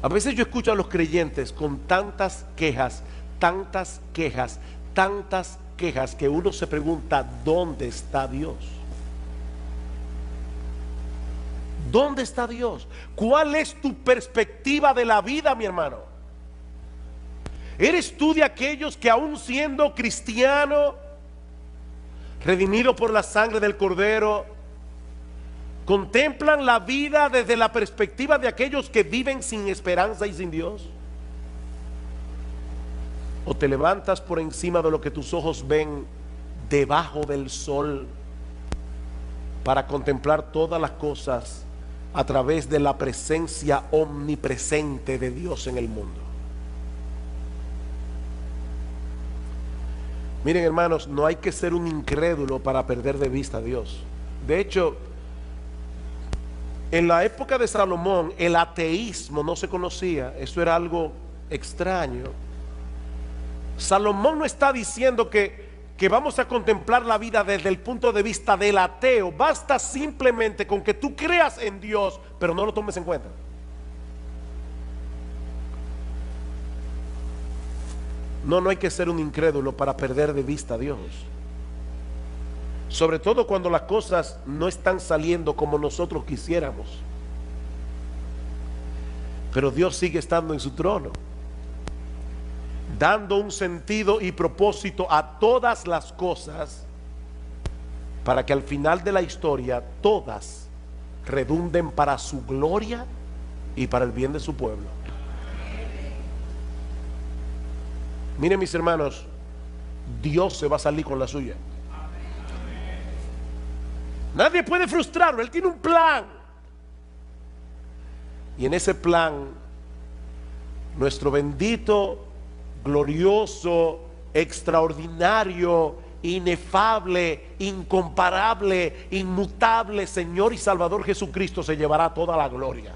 A veces yo escucho a los creyentes con tantas quejas, que uno se pregunta, ¿dónde está Dios? ¿Dónde está Dios? ¿Cuál es tu perspectiva de la vida, mi hermano? ¿Eres tú de aquellos que aún siendo cristiano, redimido por la sangre del Cordero, contemplan la vida desde la perspectiva de aquellos que viven sin esperanza y sin Dios? ¿O te levantas por encima de lo que tus ojos ven, debajo del sol para contemplar todas las cosas a través de la presencia omnipresente de Dios en el mundo. Miren, hermanos, no hay que ser un incrédulo para perder de vista a Dios. De hecho, en la época de Salomón, el ateísmo no se conocía. Eso era algo extraño. Salomón no está diciendo que vamos a contemplar la vida desde el punto de vista del ateo. Basta simplemente con que tú creas en Dios, pero no lo tomes en cuenta. No hay que ser un incrédulo para perder de vista a Dios. Sobre todo cuando las cosas no están saliendo como nosotros quisiéramos. Pero Dios sigue estando en su trono, dando un sentido y propósito a todas las cosas, para que al final de la historia todas redunden para su gloria y para el bien de su pueblo. Miren, mis hermanos, Dios se va a salir con la suya. Nadie puede frustrarlo. Él tiene un plan, y en ese plan nuestro bendito, glorioso, extraordinario, inefable, incomparable, inmutable Señor y Salvador Jesucristo se llevará toda la gloria.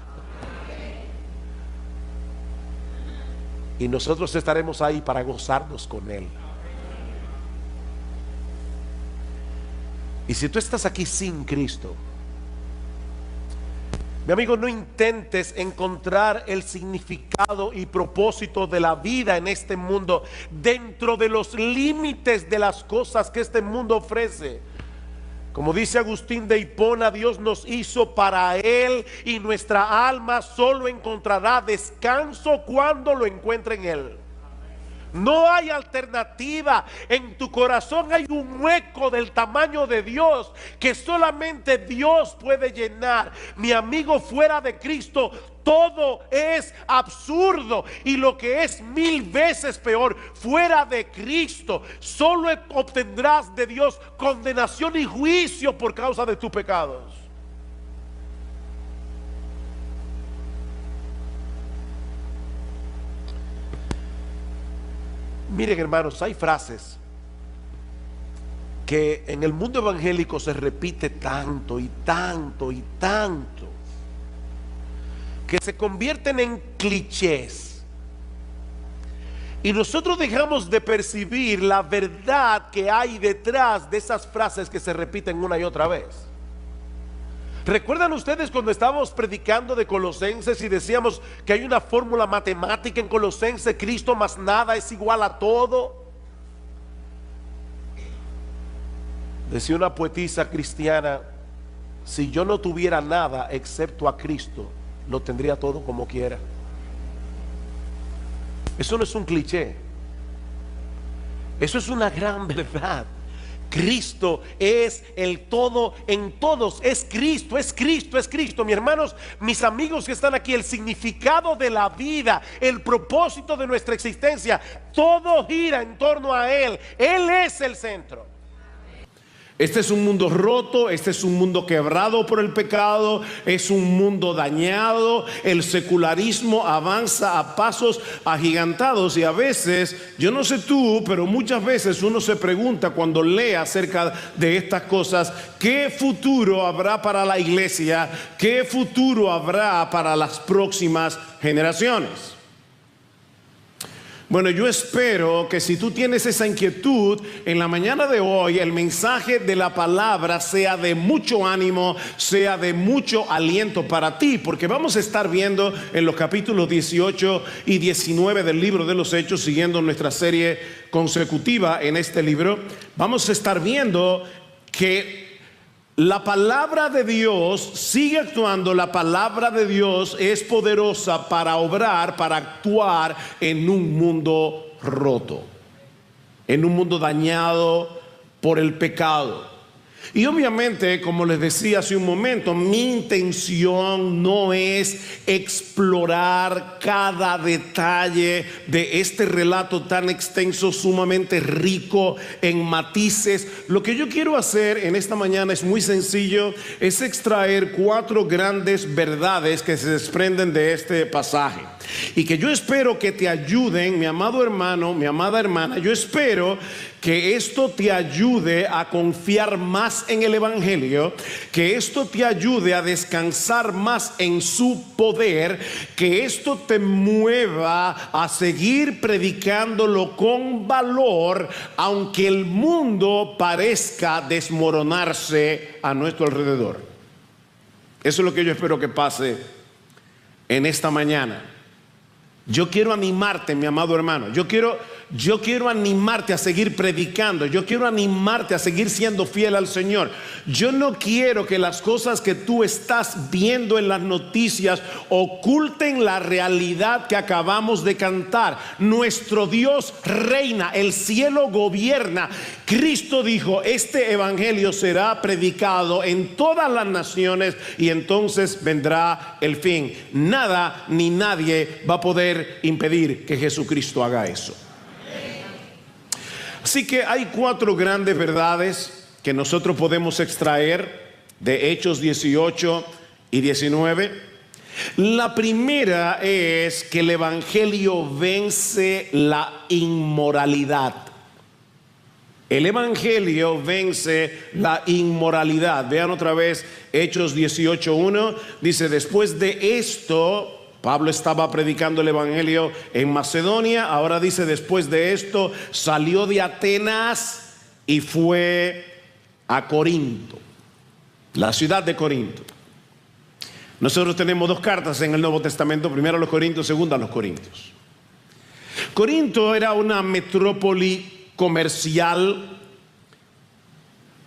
Y nosotros estaremos ahí para gozarnos con Él. Y si tú estás aquí sin Cristo, mi amigo, no intentes encontrar el significado y propósito de la vida en este mundo dentro de los límites de las cosas que este mundo ofrece. Como dice Agustín de Hipona, Dios nos hizo para Él, y nuestra alma solo encontrará descanso cuando lo encuentre en Él. No hay alternativa. En tu corazón hay un hueco del tamaño de Dios que solamente Dios puede llenar. Mi amigo, fuera de Cristo todo es absurdo, y lo que es 1000 veces peor, fuera de Cristo solo obtendrás de Dios condenación y juicio por causa de tus pecados. Miren, hermanos, hay frases que en el mundo evangélico se repite tanto y tanto y tanto, que se convierten en clichés, y nosotros dejamos de percibir la verdad que hay detrás de esas frases que se repiten una y otra vez. ¿Recuerdan ustedes cuando estábamos predicando de Colosenses y decíamos que hay una fórmula matemática en Colosenses? Cristo más nada es igual a todo. Decía una poetisa cristiana: si yo no tuviera nada excepto a Cristo, lo tendría todo como quiera. Eso no es un cliché, eso es una gran verdad. Cristo es el todo en todos. Es Cristo, es Cristo, es Cristo. Mis hermanos, mis amigos que están aquí, el significado de la vida, el propósito de nuestra existencia, todo gira en torno a Él. Él es el centro. Este es un mundo roto, este es un mundo quebrado por el pecado, es un mundo dañado. El secularismo avanza a pasos agigantados, y a veces, yo no sé tú, pero muchas veces uno se pregunta cuando lee acerca de estas cosas: ¿qué futuro habrá para la iglesia? ¿Qué futuro habrá para las próximas generaciones? Bueno, yo espero que si tú tienes esa inquietud, en la mañana de hoy el mensaje de la palabra sea de mucho ánimo, sea de mucho aliento para ti, porque vamos a estar viendo en los capítulos 18 y 19 del libro de los Hechos, siguiendo nuestra serie consecutiva en este libro. Vamos a estar viendo que la palabra de Dios sigue actuando. La palabra de Dios es poderosa para obrar, para actuar en un mundo roto, en un mundo dañado por el pecado. Y obviamente, como les decía hace un momento, mi intención no es explorar cada detalle de este relato tan extenso, sumamente rico en matices. Lo que yo quiero hacer en esta mañana es muy sencillo, es extraer 4 grandes verdades que se desprenden de este pasaje. Y que yo espero que te ayuden, mi amado hermano, mi amada hermana, yo espero que esto te ayude a confiar más en el Evangelio, que esto te ayude a descansar más en su poder, que esto te mueva a seguir predicándolo con valor, aunque el mundo parezca desmoronarse a nuestro alrededor. Eso es lo que yo espero que pase en esta mañana. Yo quiero animarte, mi amado hermano. Yo quiero animarte a seguir predicando. Yo quiero animarte a seguir siendo fiel al Señor. Yo no quiero que las cosas que tú estás viendo en las noticias oculten la realidad que acabamos de cantar. Nuestro Dios reina, el cielo gobierna. Cristo dijo, este evangelio será predicado en todas las naciones y entonces vendrá el fin. Nada ni nadie va a poder impedir que Jesucristo haga eso. Así que hay 4 grandes verdades que nosotros podemos extraer de Hechos 18 y 19. La primera es que el evangelio vence la inmoralidad. El evangelio vence la inmoralidad. Vean otra vez Hechos 18:1. Dice, después de esto, Pablo estaba predicando el evangelio en Macedonia. Ahora dice, después de esto salió de Atenas y fue a Corinto, la ciudad de Corinto. Nosotros tenemos 2 cartas en el Nuevo Testamento, primera a los Corintios, segunda a los Corintios. Corinto era una metrópoli comercial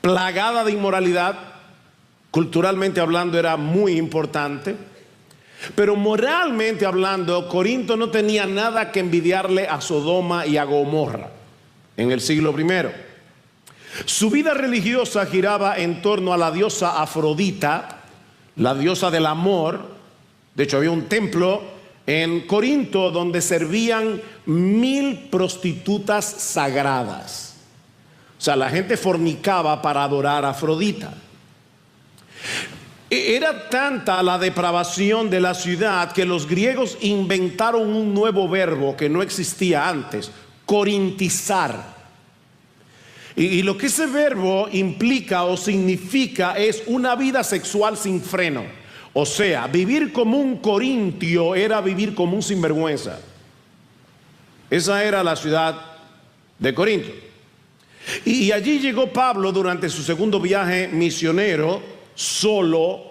plagada de inmoralidad. Culturalmente hablando era muy importante. Pero moralmente hablando, Corinto no tenía nada que envidiarle a Sodoma y a Gomorra en el siglo I. Su vida religiosa giraba en torno a la diosa Afrodita, la diosa del amor. De hecho, había un templo en Corinto donde servían 1000 prostitutas sagradas. O sea, la gente fornicaba para adorar a Afrodita. Era tanta la depravación de la ciudad que los griegos inventaron un nuevo verbo que no existía antes: corintizar. Y lo que ese verbo implica o significa es una vida sexual sin freno. O sea, vivir como un corintio era vivir como un sinvergüenza. Esa era la ciudad de Corinto. Y allí llegó Pablo durante su segundo viaje misionero, solo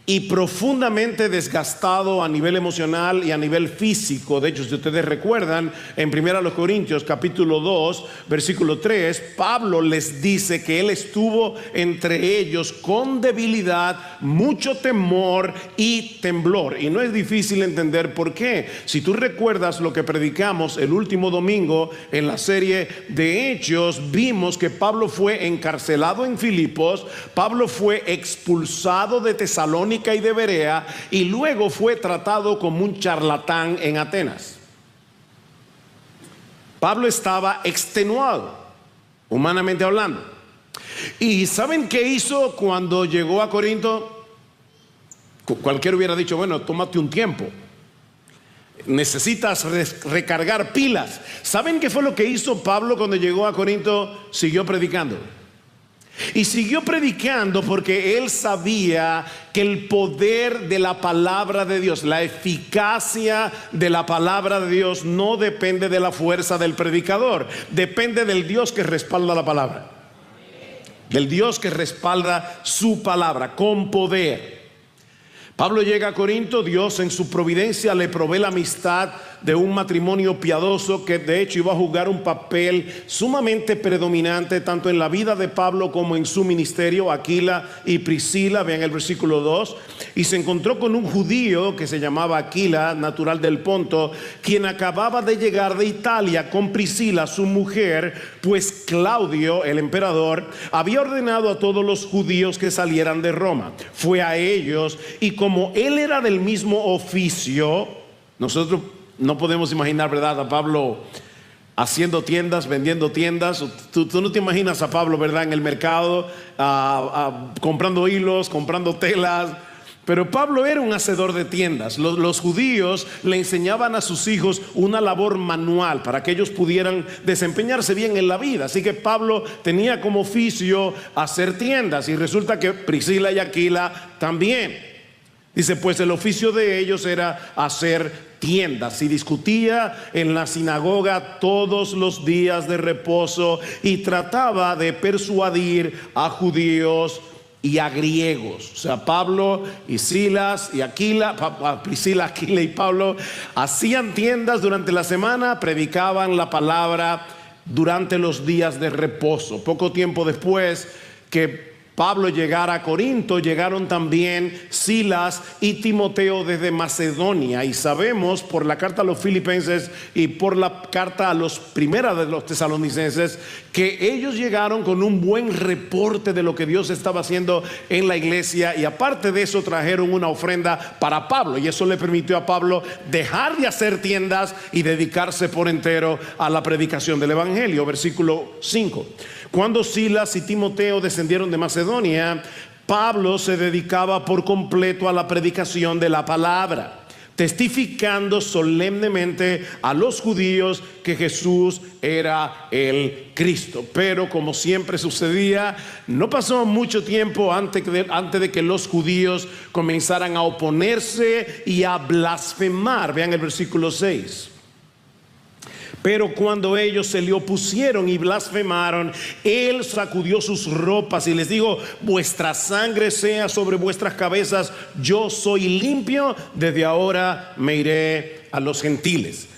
y profundamente desgastado a nivel emocional y a nivel físico. De hecho, si ustedes recuerdan, en 1 Corintios capítulo 2 versículo 3, Pablo les dice que él estuvo entre ellos con debilidad, mucho temor y temblor. Y no es difícil entender por qué. Si tú recuerdas lo que predicamos el último domingo en la serie de Hechos, vimos que Pablo fue encarcelado en Filipos, Pablo fue expulsado de Tesalónica y de Berea, y luego fue tratado como un charlatán en Atenas. Pablo estaba extenuado, humanamente hablando. ¿Y saben qué hizo cuando llegó a Corinto? Cualquiera hubiera dicho, bueno, tómate un tiempo, necesitas recargar pilas. ¿Saben qué fue lo que hizo Pablo cuando llegó a Corinto? Siguió predicando. Y siguió predicando porque él sabía que el poder de la palabra de Dios, la eficacia de la palabra de Dios no depende de la fuerza del predicador, depende del Dios que respalda la palabra, del Dios que respalda su palabra con poder. Pablo llega a Corinto, Dios en su providencia le provee la amistad de un matrimonio piadoso que de hecho iba a jugar un papel sumamente predominante tanto en la vida de Pablo como en su ministerio, Aquila y Priscila. Vean el versículo 2. Y se encontró con un judío que se llamaba Aquila, natural del Ponto, quien acababa de llegar de Italia con Priscila, su mujer, pues Claudio, el emperador, había ordenado a todos los judíos que salieran de Roma. Fue a ellos, y como él era del mismo oficio, nosotros no podemos imaginar, ¿verdad?, a Pablo haciendo tiendas, vendiendo tiendas. Tú no te imaginas a Pablo, ¿verdad?, en el mercado, comprando hilos, comprando telas. Pero Pablo era un hacedor de tiendas. Los judíos le enseñaban a sus hijos una labor manual para que ellos pudieran desempeñarse bien en la vida. Así que Pablo tenía como oficio hacer tiendas, y resulta que Priscila y Aquila también. Dice, pues el oficio de ellos era hacer tiendas, y discutía en la sinagoga todos los días de reposo, y trataba de persuadir a judíos y a griegos. O sea, Pablo y Silas y Aquila, Priscila, Aquila y Pablo hacían tiendas durante la semana, predicaban la palabra durante los días de reposo. Poco tiempo después que Pablo llegara a Corinto, llegaron también Silas y Timoteo desde Macedonia, y sabemos por la carta a los Filipenses y por la carta a los primeras de los Tesalonicenses que ellos llegaron con un buen reporte de lo que Dios estaba haciendo en la iglesia, y aparte de eso trajeron una ofrenda para Pablo, y eso le permitió a Pablo dejar de hacer tiendas y dedicarse por entero a la predicación del evangelio. Versículo 5. Cuando Silas y Timoteo descendieron de Macedonia, Pablo se dedicaba por completo a la predicación de la palabra, testificando solemnemente a los judíos que Jesús era el Cristo. Pero como siempre sucedía, no pasó mucho tiempo antes de que los judíos comenzaran a oponerse y a blasfemar. Vean el versículo 6. Pero cuando ellos se le opusieron y blasfemaron, él sacudió sus ropas y les dijo: vuestra sangre sea sobre vuestras cabezas, yo soy limpio, desde ahora me iré a los gentiles.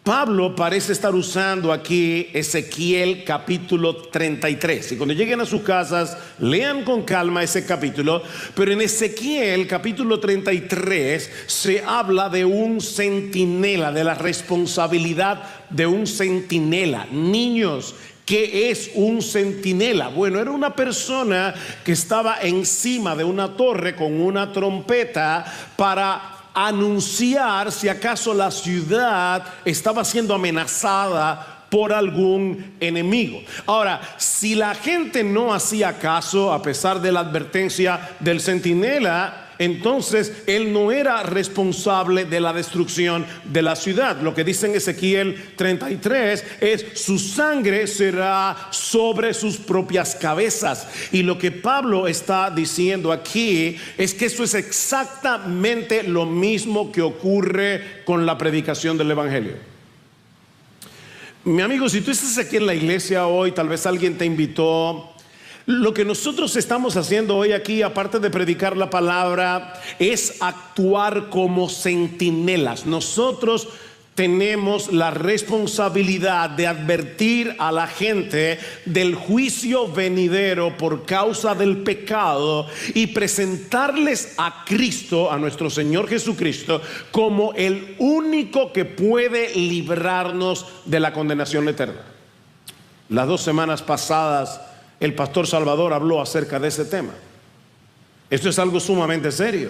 Pablo parece estar usando aquí Ezequiel capítulo 33. Y cuando lleguen a sus casas, lean con calma ese capítulo. Pero en Ezequiel capítulo 33 se habla de un centinela, de la responsabilidad de un centinela. Niños, ¿qué es un centinela? Bueno, era una persona que estaba encima de una torre con una trompeta para anunciar si acaso la ciudad estaba siendo amenazada por algún enemigo. Ahora, si la gente no hacía caso a pesar de la advertencia del centinela, entonces él no era responsable de la destrucción de la ciudad. Lo que dice en Ezequiel 33 es: su sangre será sobre sus propias cabezas. Y lo que Pablo está diciendo aquí es que eso es exactamente lo mismo que ocurre con la predicación del evangelio. Mi amigo, si tú estás aquí en la iglesia hoy, tal vez alguien te invitó. Lo que nosotros estamos haciendo hoy aquí, aparte de predicar la palabra, es actuar como centinelas. Nosotros tenemos la responsabilidad de advertir a la gente del juicio venidero por causa del pecado y presentarles a Cristo, a nuestro Señor Jesucristo, como el único que puede librarnos de la condenación eterna. Las 2 semanas pasadas el pastor Salvador habló acerca de ese tema. Esto es algo sumamente serio.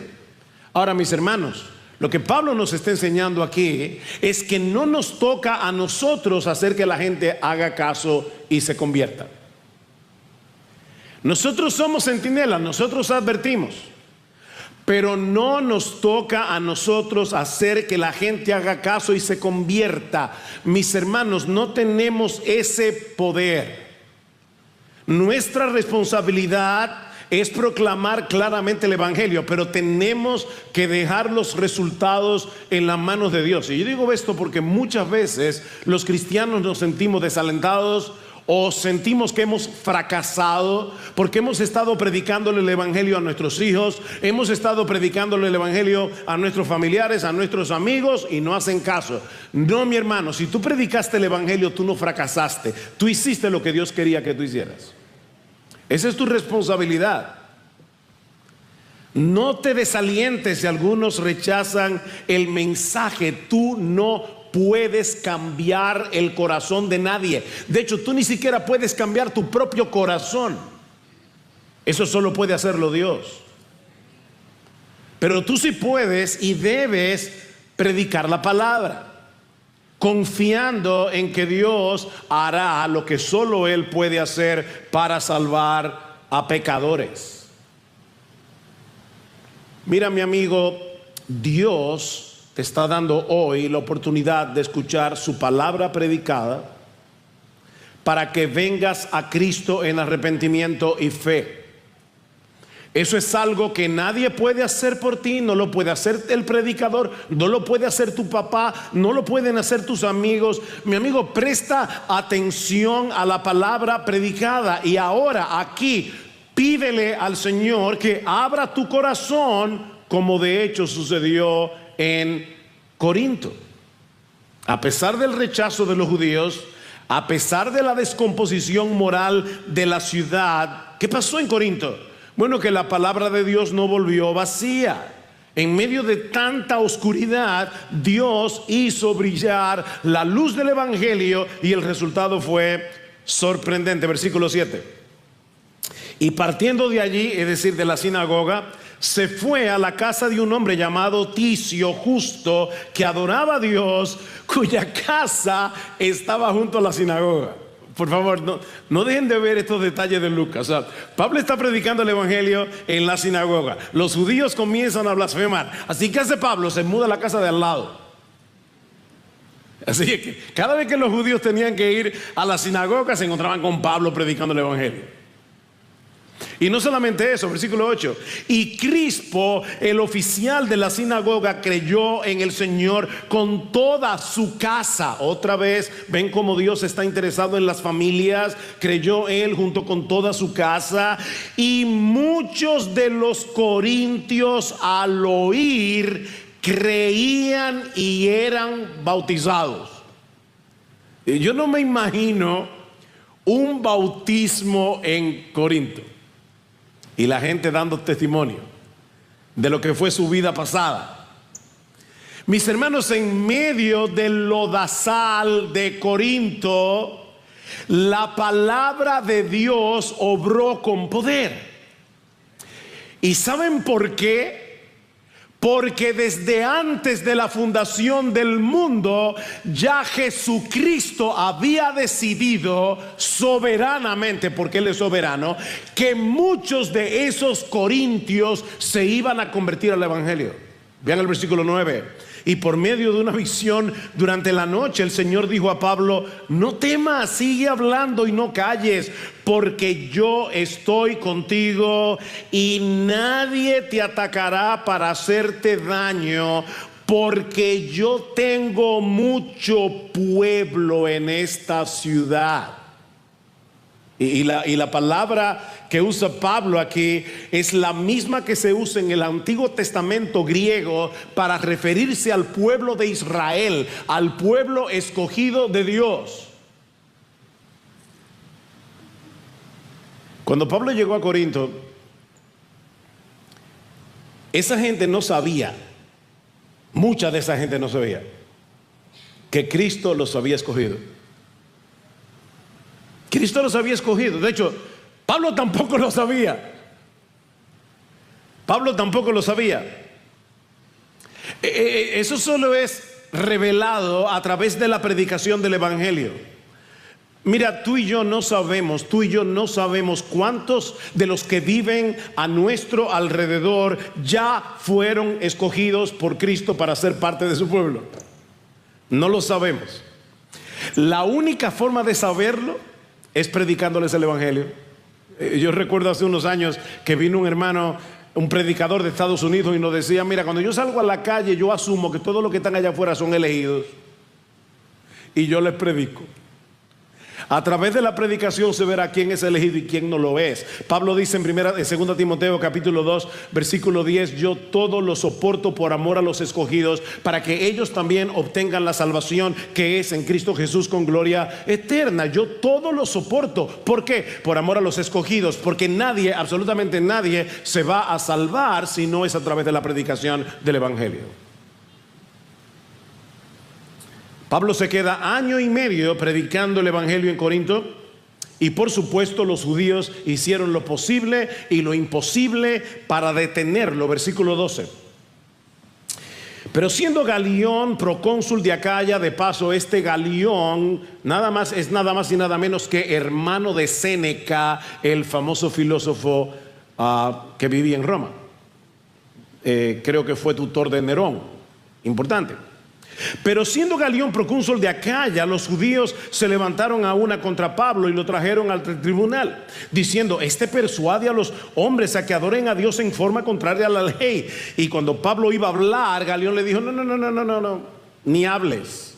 Ahora, mis hermanos, lo que Pablo nos está enseñando aquí es que no nos toca a nosotros hacer que la gente haga caso y se convierta. Nosotros somos centinelas, nosotros advertimos, pero no nos toca a nosotros hacer que la gente haga caso y se convierta. Mis hermanos, no tenemos ese poder. Nuestra responsabilidad es proclamar claramente el evangelio, pero tenemos que dejar los resultados en las manos de Dios. Y yo digo esto porque muchas veces los cristianos nos sentimos desalentados o sentimos que hemos fracasado porque hemos estado predicándole el evangelio a nuestros hijos, hemos estado predicándole el evangelio a nuestros familiares, a nuestros amigos, y no hacen caso. No, mi hermano, si tú predicaste el evangelio, tú no fracasaste, tú hiciste lo que Dios quería que tú hicieras. Esa es tu responsabilidad. No te desalientes si algunos rechazan el mensaje. Tú no puedes cambiar el corazón de nadie. De hecho, tú ni siquiera puedes cambiar tu propio corazón. Eso solo puede hacerlo Dios. Pero tú sí puedes y debes predicar la palabra, confiando en que Dios hará lo que solo Él puede hacer para salvar a pecadores. Mira, mi amigo, Dios te está dando hoy la oportunidad de escuchar su palabra predicada para que vengas a Cristo en arrepentimiento y fe. Eso es algo que nadie puede hacer por ti. No lo puede hacer el predicador, no lo puede hacer tu papá, no lo pueden hacer tus amigos. Mi amigo, presta atención a la palabra predicada. Y ahora aquí pídele al Señor que abra tu corazón, como de hecho sucedió en Corinto. A pesar del rechazo de los judíos, a pesar de la descomposición moral de la ciudad, ¿qué pasó en Corinto? Bueno, que la palabra de Dios no volvió vacía. En medio de tanta oscuridad, Dios hizo brillar la luz del evangelio y el resultado fue sorprendente. Versículo 7. Y partiendo de allí, es decir, de la sinagoga, se fue a la casa de un hombre llamado Ticio, justo, que adoraba a Dios, cuya casa estaba junto a la sinagoga. Por favor, no dejen de ver estos detalles de Lucas. O sea, Pablo está predicando el evangelio en la sinagoga. Los judíos comienzan a blasfemar. Así que hace Pablo, se muda a la casa de al lado. Así que cada vez que los judíos tenían que ir a la sinagoga, se encontraban con Pablo predicando el evangelio. Y no solamente eso, versículo 8. Y Crispo, el oficial de la sinagoga, creyó en el Señor con toda su casa. Otra vez, ven cómo Dios está interesado en las familias. Creyó él junto con toda su casa. Y muchos de los corintios, al oír, creían y eran bautizados. Yo no me imagino un bautismo en Corinto y la gente dando testimonio de lo que fue su vida pasada. Mis hermanos, en medio del lodazal de Corinto, la palabra de Dios obró con poder. ¿Y saben por qué? Porque desde antes de la fundación del mundo, ya Jesucristo había decidido soberanamente, porque Él es soberano, que muchos de esos corintios se iban a convertir al evangelio. Vean el versículo 9. Y por medio de una visión durante la noche, el Señor dijo a Pablo: no temas, sigue hablando y no calles, porque yo estoy contigo y nadie te atacará para hacerte daño, porque yo tengo mucho pueblo en esta ciudad. Y la palabra que usa Pablo aquí es la misma que se usa en el Antiguo Testamento griego para referirse al pueblo de Israel, al pueblo escogido de Dios. Cuando Pablo llegó a Corinto, esa gente no sabía, mucha de esa gente no sabía que Cristo los había escogido. Cristo los había escogido. De hecho, Pablo tampoco lo sabía. Pablo tampoco lo sabía. Eso solo es revelado a través de la predicación del evangelio. Mira, tú y yo no sabemos cuántos de los que viven a nuestro alrededor ya fueron escogidos por Cristo para ser parte de su pueblo. No lo sabemos. La única forma de saberlo es predicándoles el evangelio. Yo recuerdo hace unos años que vino un hermano, un predicador de Estados Unidos, y nos decía: mira, cuando yo salgo a la calle, yo asumo que todos los que están allá afuera son elegidos y yo les predico. A través de la predicación se verá quién es elegido y quién no lo es. Pablo dice en 2 Timoteo capítulo 2 versículo 10: yo todo lo soporto por amor a los escogidos, para que ellos también obtengan la salvación que es en Cristo Jesús con gloria eterna. Yo todo lo soporto. ¿Por qué? Por amor a los escogidos, porque nadie, absolutamente nadie, se va a salvar si no es a través de la predicación del evangelio. Pablo se queda año y medio predicando el evangelio en Corinto, y por supuesto los judíos hicieron lo posible y lo imposible para detenerlo. Versículo 12. Pero siendo Galión procónsul de Acaya, de paso, este Galión es nada más y nada menos que hermano de Séneca, el famoso filósofo que vivía en Roma. Creo que fue tutor de Nerón, importante. Pero siendo Galión procónsul de Acaya, los judíos se levantaron a una contra Pablo y lo trajeron al tribunal, diciendo: este persuade a los hombres a que adoren a Dios en forma contraria a la ley. Y cuando Pablo iba a hablar, Galión le dijo: no, ni hables.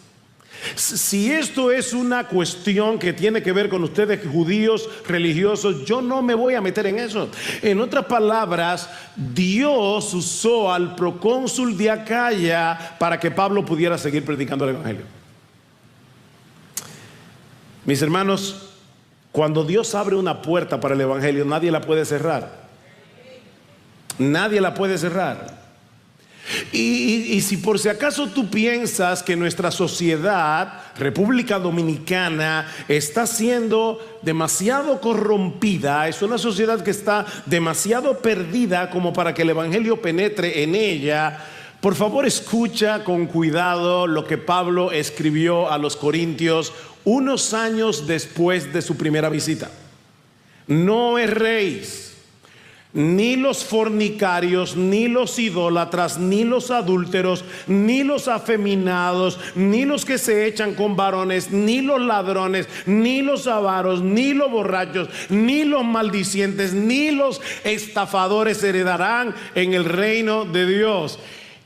Si esto es una cuestión que tiene que ver con ustedes judíos religiosos, yo no me voy a meter en eso. En otras palabras, Dios usó al procónsul de Acaya para que Pablo pudiera seguir predicando el evangelio. Mis hermanos, cuando Dios abre una puerta para el evangelio, nadie la puede cerrar. Nadie la puede cerrar. Y si por si acaso tú piensas que nuestra sociedad, República Dominicana, está siendo demasiado corrompida, es una sociedad que está demasiado perdida como para que el evangelio penetre en ella, por favor escucha con cuidado lo que Pablo escribió a los corintios unos años después de su primera visita. No erréis. Ni los fornicarios, ni los idólatras, ni los adúlteros, ni los afeminados, ni los que se echan con varones, ni los ladrones, ni los avaros, ni los borrachos, ni los maldicientes, ni los estafadores heredarán en el reino de Dios.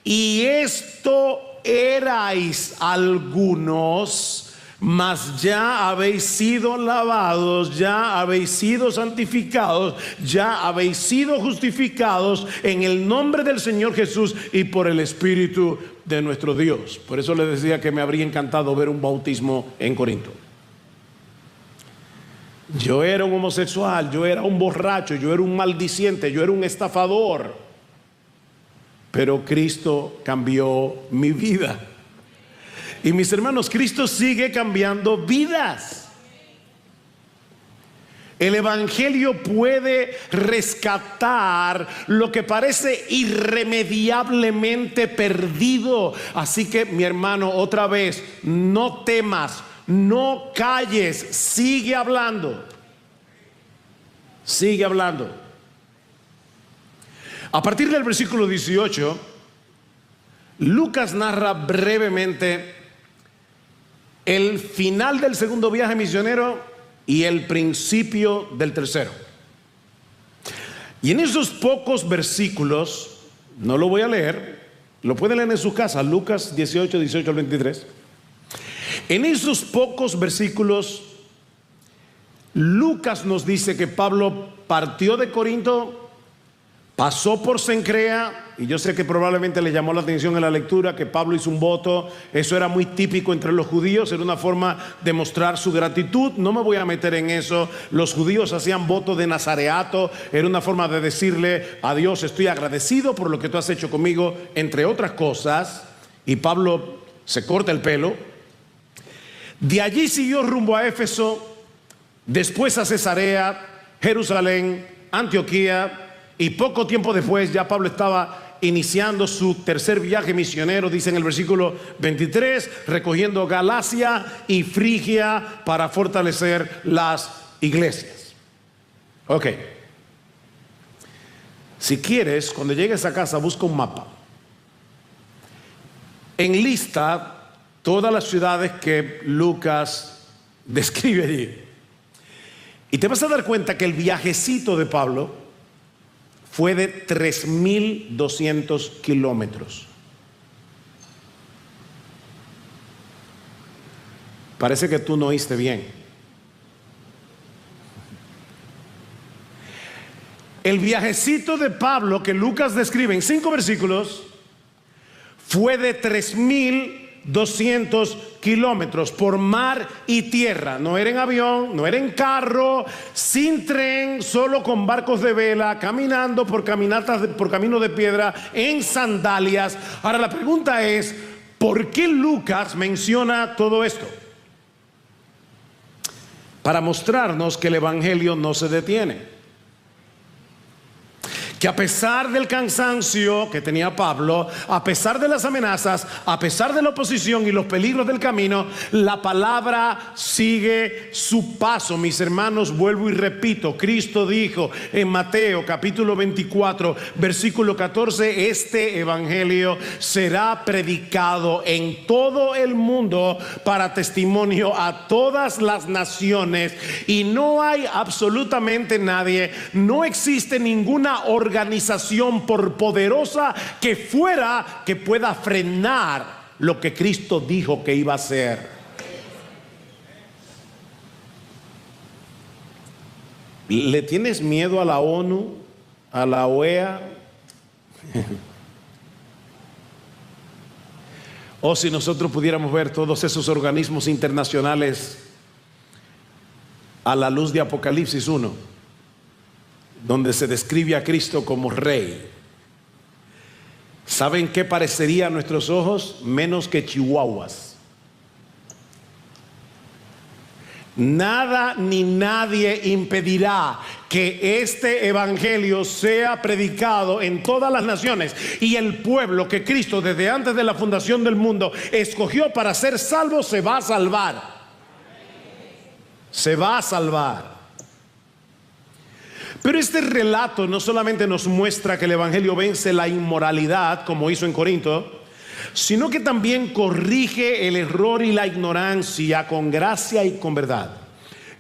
Y esto erais algunos, mas ya habéis sido lavados, ya habéis sido santificados, ya habéis sido justificados en el nombre del Señor Jesús y por el Espíritu de nuestro Dios. Por eso les decía que me habría encantado ver un bautismo en Corinto. Yo era un homosexual, yo era un borracho, yo era un maldiciente, yo era un estafador, pero Cristo cambió mi vida. Y mis hermanos, Cristo sigue cambiando vidas. El evangelio puede rescatar lo que parece irremediablemente perdido. Así que, mi hermano, otra vez, no temas, no calles, sigue hablando. Sigue hablando. A partir del versículo 18, Lucas narra brevemente el final del segundo viaje misionero y el principio del tercero. Y en esos pocos versículos, no lo voy a leer, lo pueden leer en su casa, Lucas 18 al 23. En esos pocos versículos, Lucas nos dice que Pablo partió de Corinto, pasó por Cencrea, y yo sé que probablemente le llamó la atención en la lectura que Pablo hizo un voto. Eso era muy típico entre los judíos, era una forma de mostrar su gratitud. No me voy a meter en eso. Los judíos hacían voto de nazareato, era una forma de decirle a Dios: estoy agradecido por lo que tú has hecho conmigo, entre otras cosas. Y Pablo se corta el pelo. De allí siguió rumbo a Éfeso, después a Cesarea, Jerusalén, Antioquía. Y poco tiempo después ya Pablo estaba iniciando su tercer viaje misionero, dice en el versículo 23, recogiendo Galacia y Frigia para fortalecer las iglesias. Ok. Si quieres, cuando llegues a casa, busca un mapa. Enlista todas las ciudades que Lucas describe allí. Y te vas a dar cuenta que el viajecito de Pablo fue de 3,200 kilómetros. Parece que tú no oíste bien. El viajecito de Pablo que Lucas describe en 5 versículos fue de 3,200 kilómetros por mar y tierra. No era en avión, no era en carro, sin tren, solo con barcos de vela, caminando por caminatas, por caminos de piedra, en sandalias. Ahora la pregunta es: ¿Por qué Lucas menciona todo esto? Para mostrarnos que el evangelio no se detiene. Que a pesar del cansancio que tenía Pablo, a pesar de las amenazas, a pesar de la oposición y los peligros del camino, la palabra sigue su paso. Mis hermanos, vuelvo y repito, Cristo dijo en Mateo capítulo 24, versículo 14, este evangelio será predicado en todo el mundo para testimonio a todas las naciones, y no hay absolutamente nadie, no existe ninguna organización, por poderosa que fuera, que pueda frenar lo que Cristo dijo que iba a hacer. ¿Le tienes miedo a la ONU, a la OEA? O si nosotros pudiéramos ver todos esos organismos internacionales a la luz de Apocalipsis 1, donde se describe a Cristo como rey. ¿Saben qué parecería a nuestros ojos? Menos que chihuahuas. Nada ni nadie impedirá que este evangelio sea predicado en todas las naciones, y el pueblo que Cristo desde antes de la fundación del mundo escogió para ser salvo se va a salvar. Se va a salvar. Pero este relato no solamente nos muestra que el evangelio vence la inmoralidad, como hizo en Corinto, sino que también corrige el error y la ignorancia con gracia y con verdad.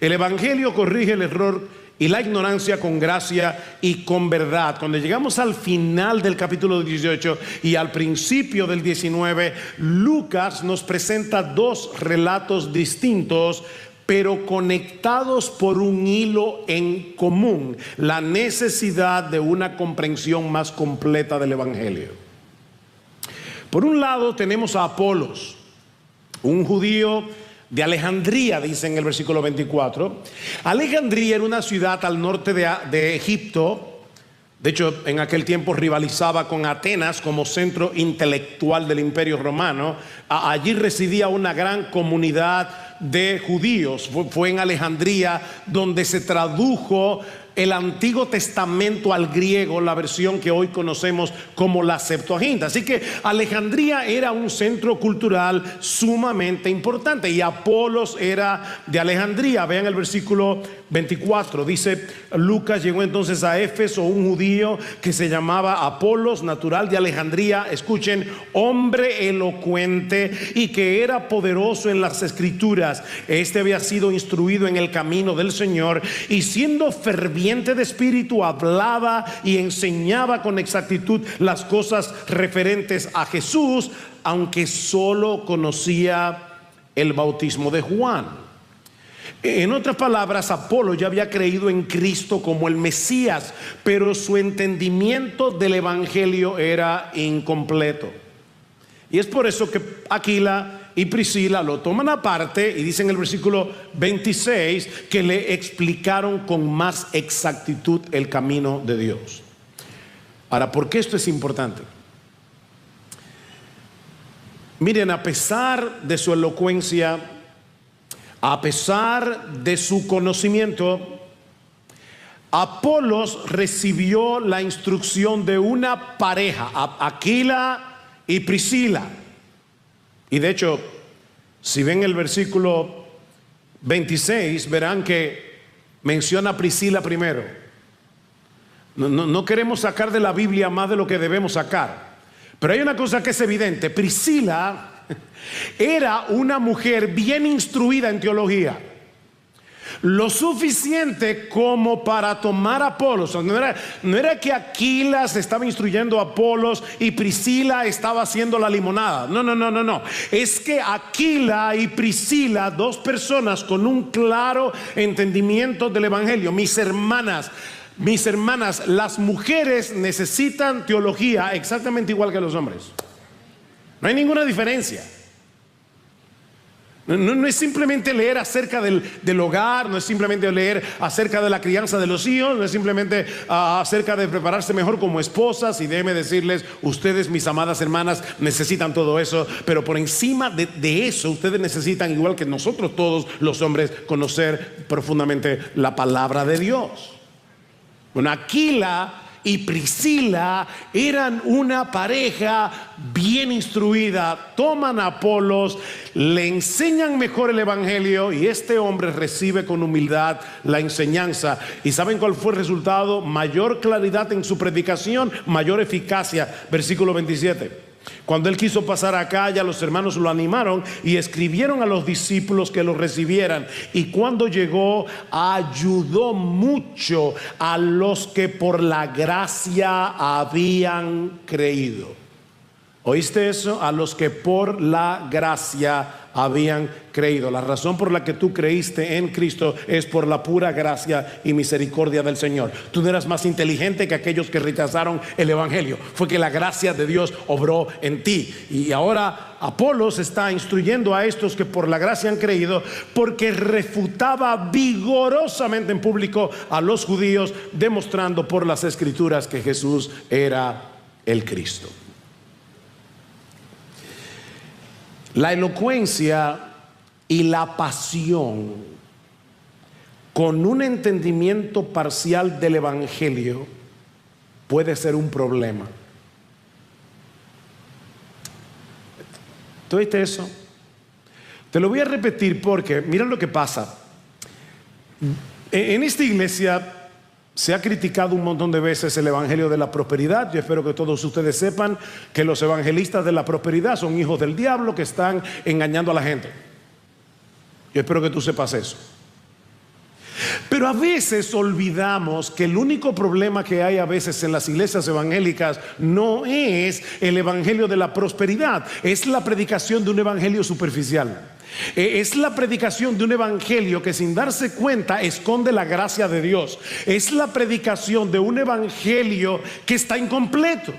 El evangelio corrige el error y la ignorancia con gracia y con verdad. Cuando llegamos al final del capítulo 18 y al principio del 19, Lucas nos presenta dos relatos distintos, pero conectados por un hilo en común: la necesidad de una comprensión más completa del evangelio. Por un lado tenemos a Apolos, un judío de Alejandría, dice en el versículo 24. Alejandría era una ciudad al norte de Egipto. De hecho, en aquel tiempo rivalizaba con Atenas como centro intelectual del Imperio Romano. Allí residía una gran comunidad de judíos. Fue en Alejandría donde se tradujo el Antiguo Testamento al griego, la versión que hoy conocemos como la Septuaginta. Así que Alejandría era un centro cultural sumamente importante, y Apolos era de Alejandría. Vean el versículo 24, dice Lucas: llegó entonces a Éfeso un judío que se llamaba Apolos, natural de Alejandría, escuchen, hombre elocuente y que era poderoso en las escrituras. Este había sido instruido en el camino del Señor, y siendo ferviente de espíritu hablaba y enseñaba con exactitud las cosas referentes a Jesús, aunque solo conocía el bautismo de Juan. En otras palabras, Apolo ya había creído en Cristo como el Mesías, pero su entendimiento del evangelio era incompleto. Y es por eso que Aquila y Priscila lo toman aparte y dicen en el versículo 26 que le explicaron con más exactitud el camino de Dios. Ahora, ¿por qué esto es importante? Miren, a pesar de su elocuencia, a pesar de su conocimiento, Apolos recibió la instrucción de una pareja, Aquila y Priscila. Y de hecho, si ven el versículo 26, verán que menciona a Priscila primero. No queremos sacar de la Biblia más de lo que debemos sacar, pero hay una cosa que es evidente: Priscila era una mujer bien instruida en teología, lo suficiente como para tomar a Apolos. No era que Aquila se estaba instruyendo a Apolos y Priscila estaba haciendo la limonada. No. Es que Aquila y Priscila, dos personas con un claro entendimiento del evangelio. Mis hermanas, las mujeres necesitan teología exactamente igual que los hombres. No hay ninguna diferencia. No es simplemente leer acerca del hogar, no es simplemente leer acerca de la crianza de los hijos, no es simplemente acerca de prepararse mejor como esposas. Y déjenme decirles, ustedes, mis amadas hermanas, necesitan todo eso, pero por encima de eso, ustedes necesitan, igual que nosotros todos los hombres, conocer profundamente la palabra de Dios. Bueno, Aquila y Priscila eran una pareja bien instruida. Toman a Apolos, le enseñan mejor el evangelio, y este hombre recibe con humildad la enseñanza. ¿Y saben cuál fue el resultado? Mayor claridad en su predicación, mayor eficacia. Versículo 27. Cuando él quiso pasar acá, ya los hermanos lo animaron y escribieron a los discípulos que lo recibieran. Y cuando llegó, ayudó mucho a los que por la gracia habían creído. ¿Oíste eso? A los que por la gracia habían creído. La razón por la que tú creíste en Cristo es por la pura gracia y misericordia del Señor. Tú no eras más inteligente que aquellos que rechazaron el evangelio. Fue que la gracia de Dios obró en ti. Y ahora Apolos está instruyendo a estos que por la gracia han creído, porque refutaba vigorosamente en público a los judíos, demostrando por las escrituras que Jesús era el Cristo. La elocuencia y la pasión con un entendimiento parcial del evangelio puede ser un problema. ¿Tú oíste eso? Te lo voy a repetir porque miren lo que pasa. En esta iglesia se ha criticado un montón de veces el evangelio de la prosperidad. Yo espero que todos ustedes sepan que los evangelistas de la prosperidad son hijos del diablo que están engañando a la gente. Yo espero que tú sepas eso. Pero a veces olvidamos que el único problema que hay a veces en las iglesias evangélicas no es el evangelio de la prosperidad, es la predicación de un evangelio superficial. Es la predicación de un evangelio que sin darse cuenta esconde la gracia de Dios. Es la predicación de un evangelio que está incompleto.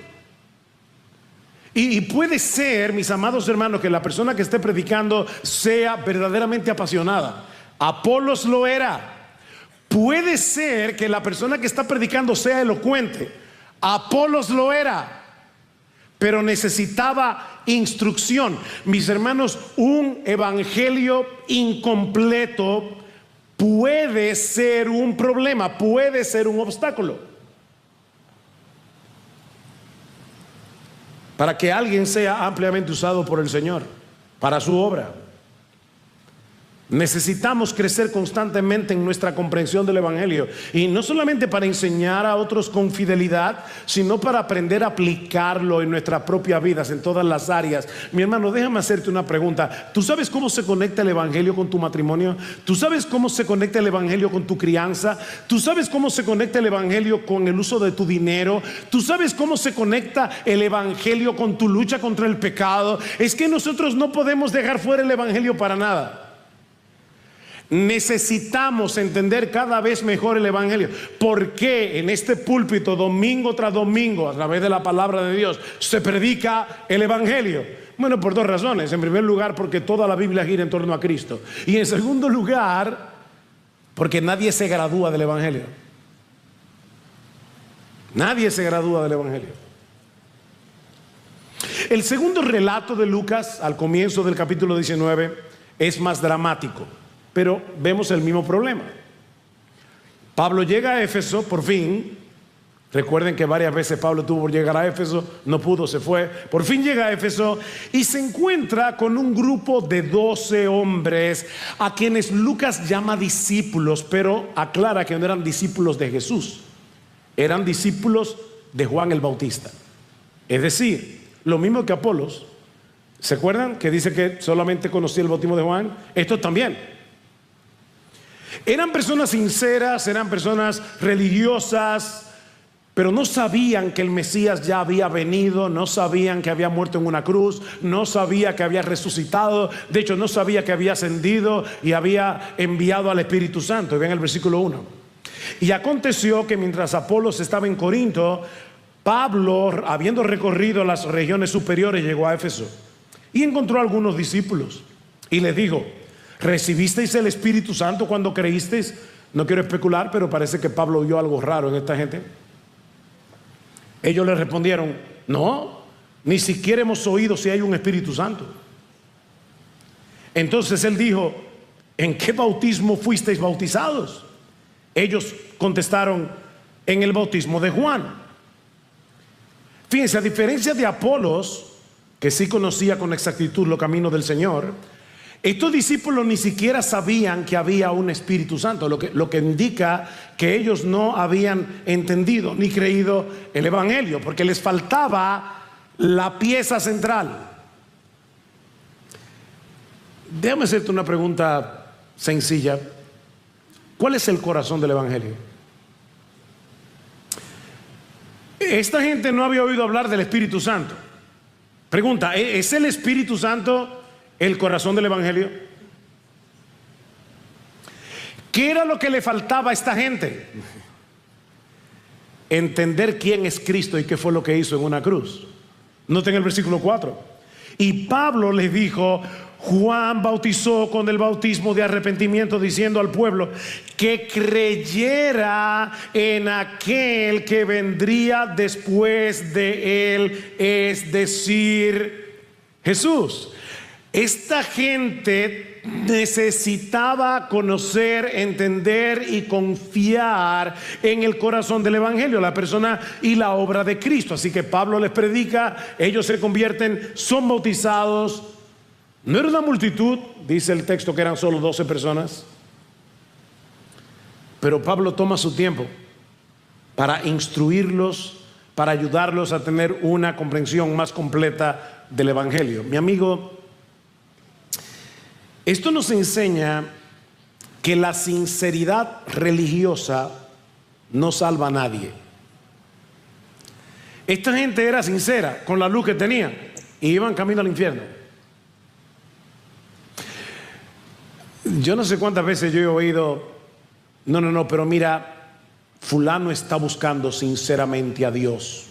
Y puede ser, mis amados hermanos, que la persona que esté predicando sea verdaderamente apasionada. Apolos lo era. Puede ser que la persona que está predicando sea elocuente. Apolos lo era, pero necesitaba instrucción. Mis hermanos, un evangelio incompleto puede ser un problema, puede ser un obstáculo para que alguien sea ampliamente usado por el Señor para su obra. Necesitamos crecer constantemente en nuestra comprensión del evangelio, y no solamente para enseñar a otros con fidelidad, sino para aprender a aplicarlo en nuestras propias vidas, en todas las áreas. Mi hermano, déjame hacerte una pregunta. ¿Tú sabes cómo se conecta el evangelio con tu matrimonio? ¿Tú sabes cómo se conecta el evangelio con tu crianza? ¿Tú sabes cómo se conecta el evangelio con el uso de tu dinero? ¿Tú sabes cómo se conecta el evangelio con tu lucha contra el pecado? Es que nosotros no podemos dejar fuera el evangelio para nada. Necesitamos entender cada vez mejor el evangelio. ¿Por qué en este púlpito domingo tras domingo, a través de la palabra de Dios, se predica el evangelio? Bueno, por dos razones. En primer lugar, porque toda la Biblia gira en torno a Cristo. Y en segundo lugar, porque nadie se gradúa del evangelio. Nadie se gradúa del evangelio. El segundo relato de Lucas, al comienzo del capítulo 19, es más dramático, pero vemos el mismo problema. Pablo llega a Éfeso, por fin. Recuerden que varias veces Pablo tuvo que llegar a Éfeso, no pudo, se fue. Por fin llega a Éfeso y se encuentra con un grupo de 12 hombres a quienes Lucas llama discípulos, pero aclara que no eran discípulos de Jesús, eran discípulos de Juan el Bautista. Es decir, lo mismo que Apolos. ¿Se acuerdan que dice que solamente conocía el bautismo de Juan? Estos también. Eran personas sinceras, eran personas religiosas, pero no sabían que el Mesías ya había venido, no sabían que había muerto en una cruz, no sabía que había resucitado, de hecho no sabía que había ascendido y había enviado al Espíritu Santo. Vean el versículo 1. Y aconteció que mientras Apolos estaba en Corinto, Pablo, habiendo recorrido las regiones superiores, llegó a Éfeso y encontró a algunos discípulos. y les dijo: ¿recibisteis el Espíritu Santo cuando creísteis? No quiero especular, pero parece que Pablo oyó algo raro en esta gente. Ellos le respondieron: no, ni siquiera hemos oído si hay un Espíritu Santo. Entonces él dijo: ¿en qué bautismo fuisteis bautizados? Ellos contestaron: en el bautismo de Juan. Fíjense, a diferencia de Apolos, que sí conocía con exactitud los caminos del Señor, estos discípulos ni siquiera sabían que había un Espíritu Santo, lo que indica que ellos no habían entendido ni creído el Evangelio, porque les faltaba la pieza central. Déjame hacerte una pregunta sencilla. ¿Cuál es el corazón del Evangelio? Esta gente no había oído hablar del Espíritu Santo. Pregunta: ¿es el Espíritu Santo el corazón del Evangelio? ¿Qué era lo que le faltaba a esta gente? Entender quién es Cristo y qué fue lo que hizo en una cruz. Noten el versículo 4. Y Pablo les dijo: Juan bautizó con el bautismo de arrepentimiento, diciendo al pueblo que creyera en aquel que vendría después de él, es decir, Jesús. Esta gente necesitaba conocer, entender y confiar en el corazón del Evangelio, la persona y la obra de Cristo. Así que Pablo les predica, ellos se convierten, son bautizados. No era una multitud, dice el texto que eran solo 12 personas, pero Pablo toma su tiempo para instruirlos, para ayudarlos a tener una comprensión más completa del Evangelio. Mi amigo, esto nos enseña que la sinceridad religiosa no salva a nadie. Esta gente era sincera con la luz que tenían y iban camino al infierno. Yo no sé cuántas veces yo he oído: no, pero mira, fulano está buscando sinceramente a Dios.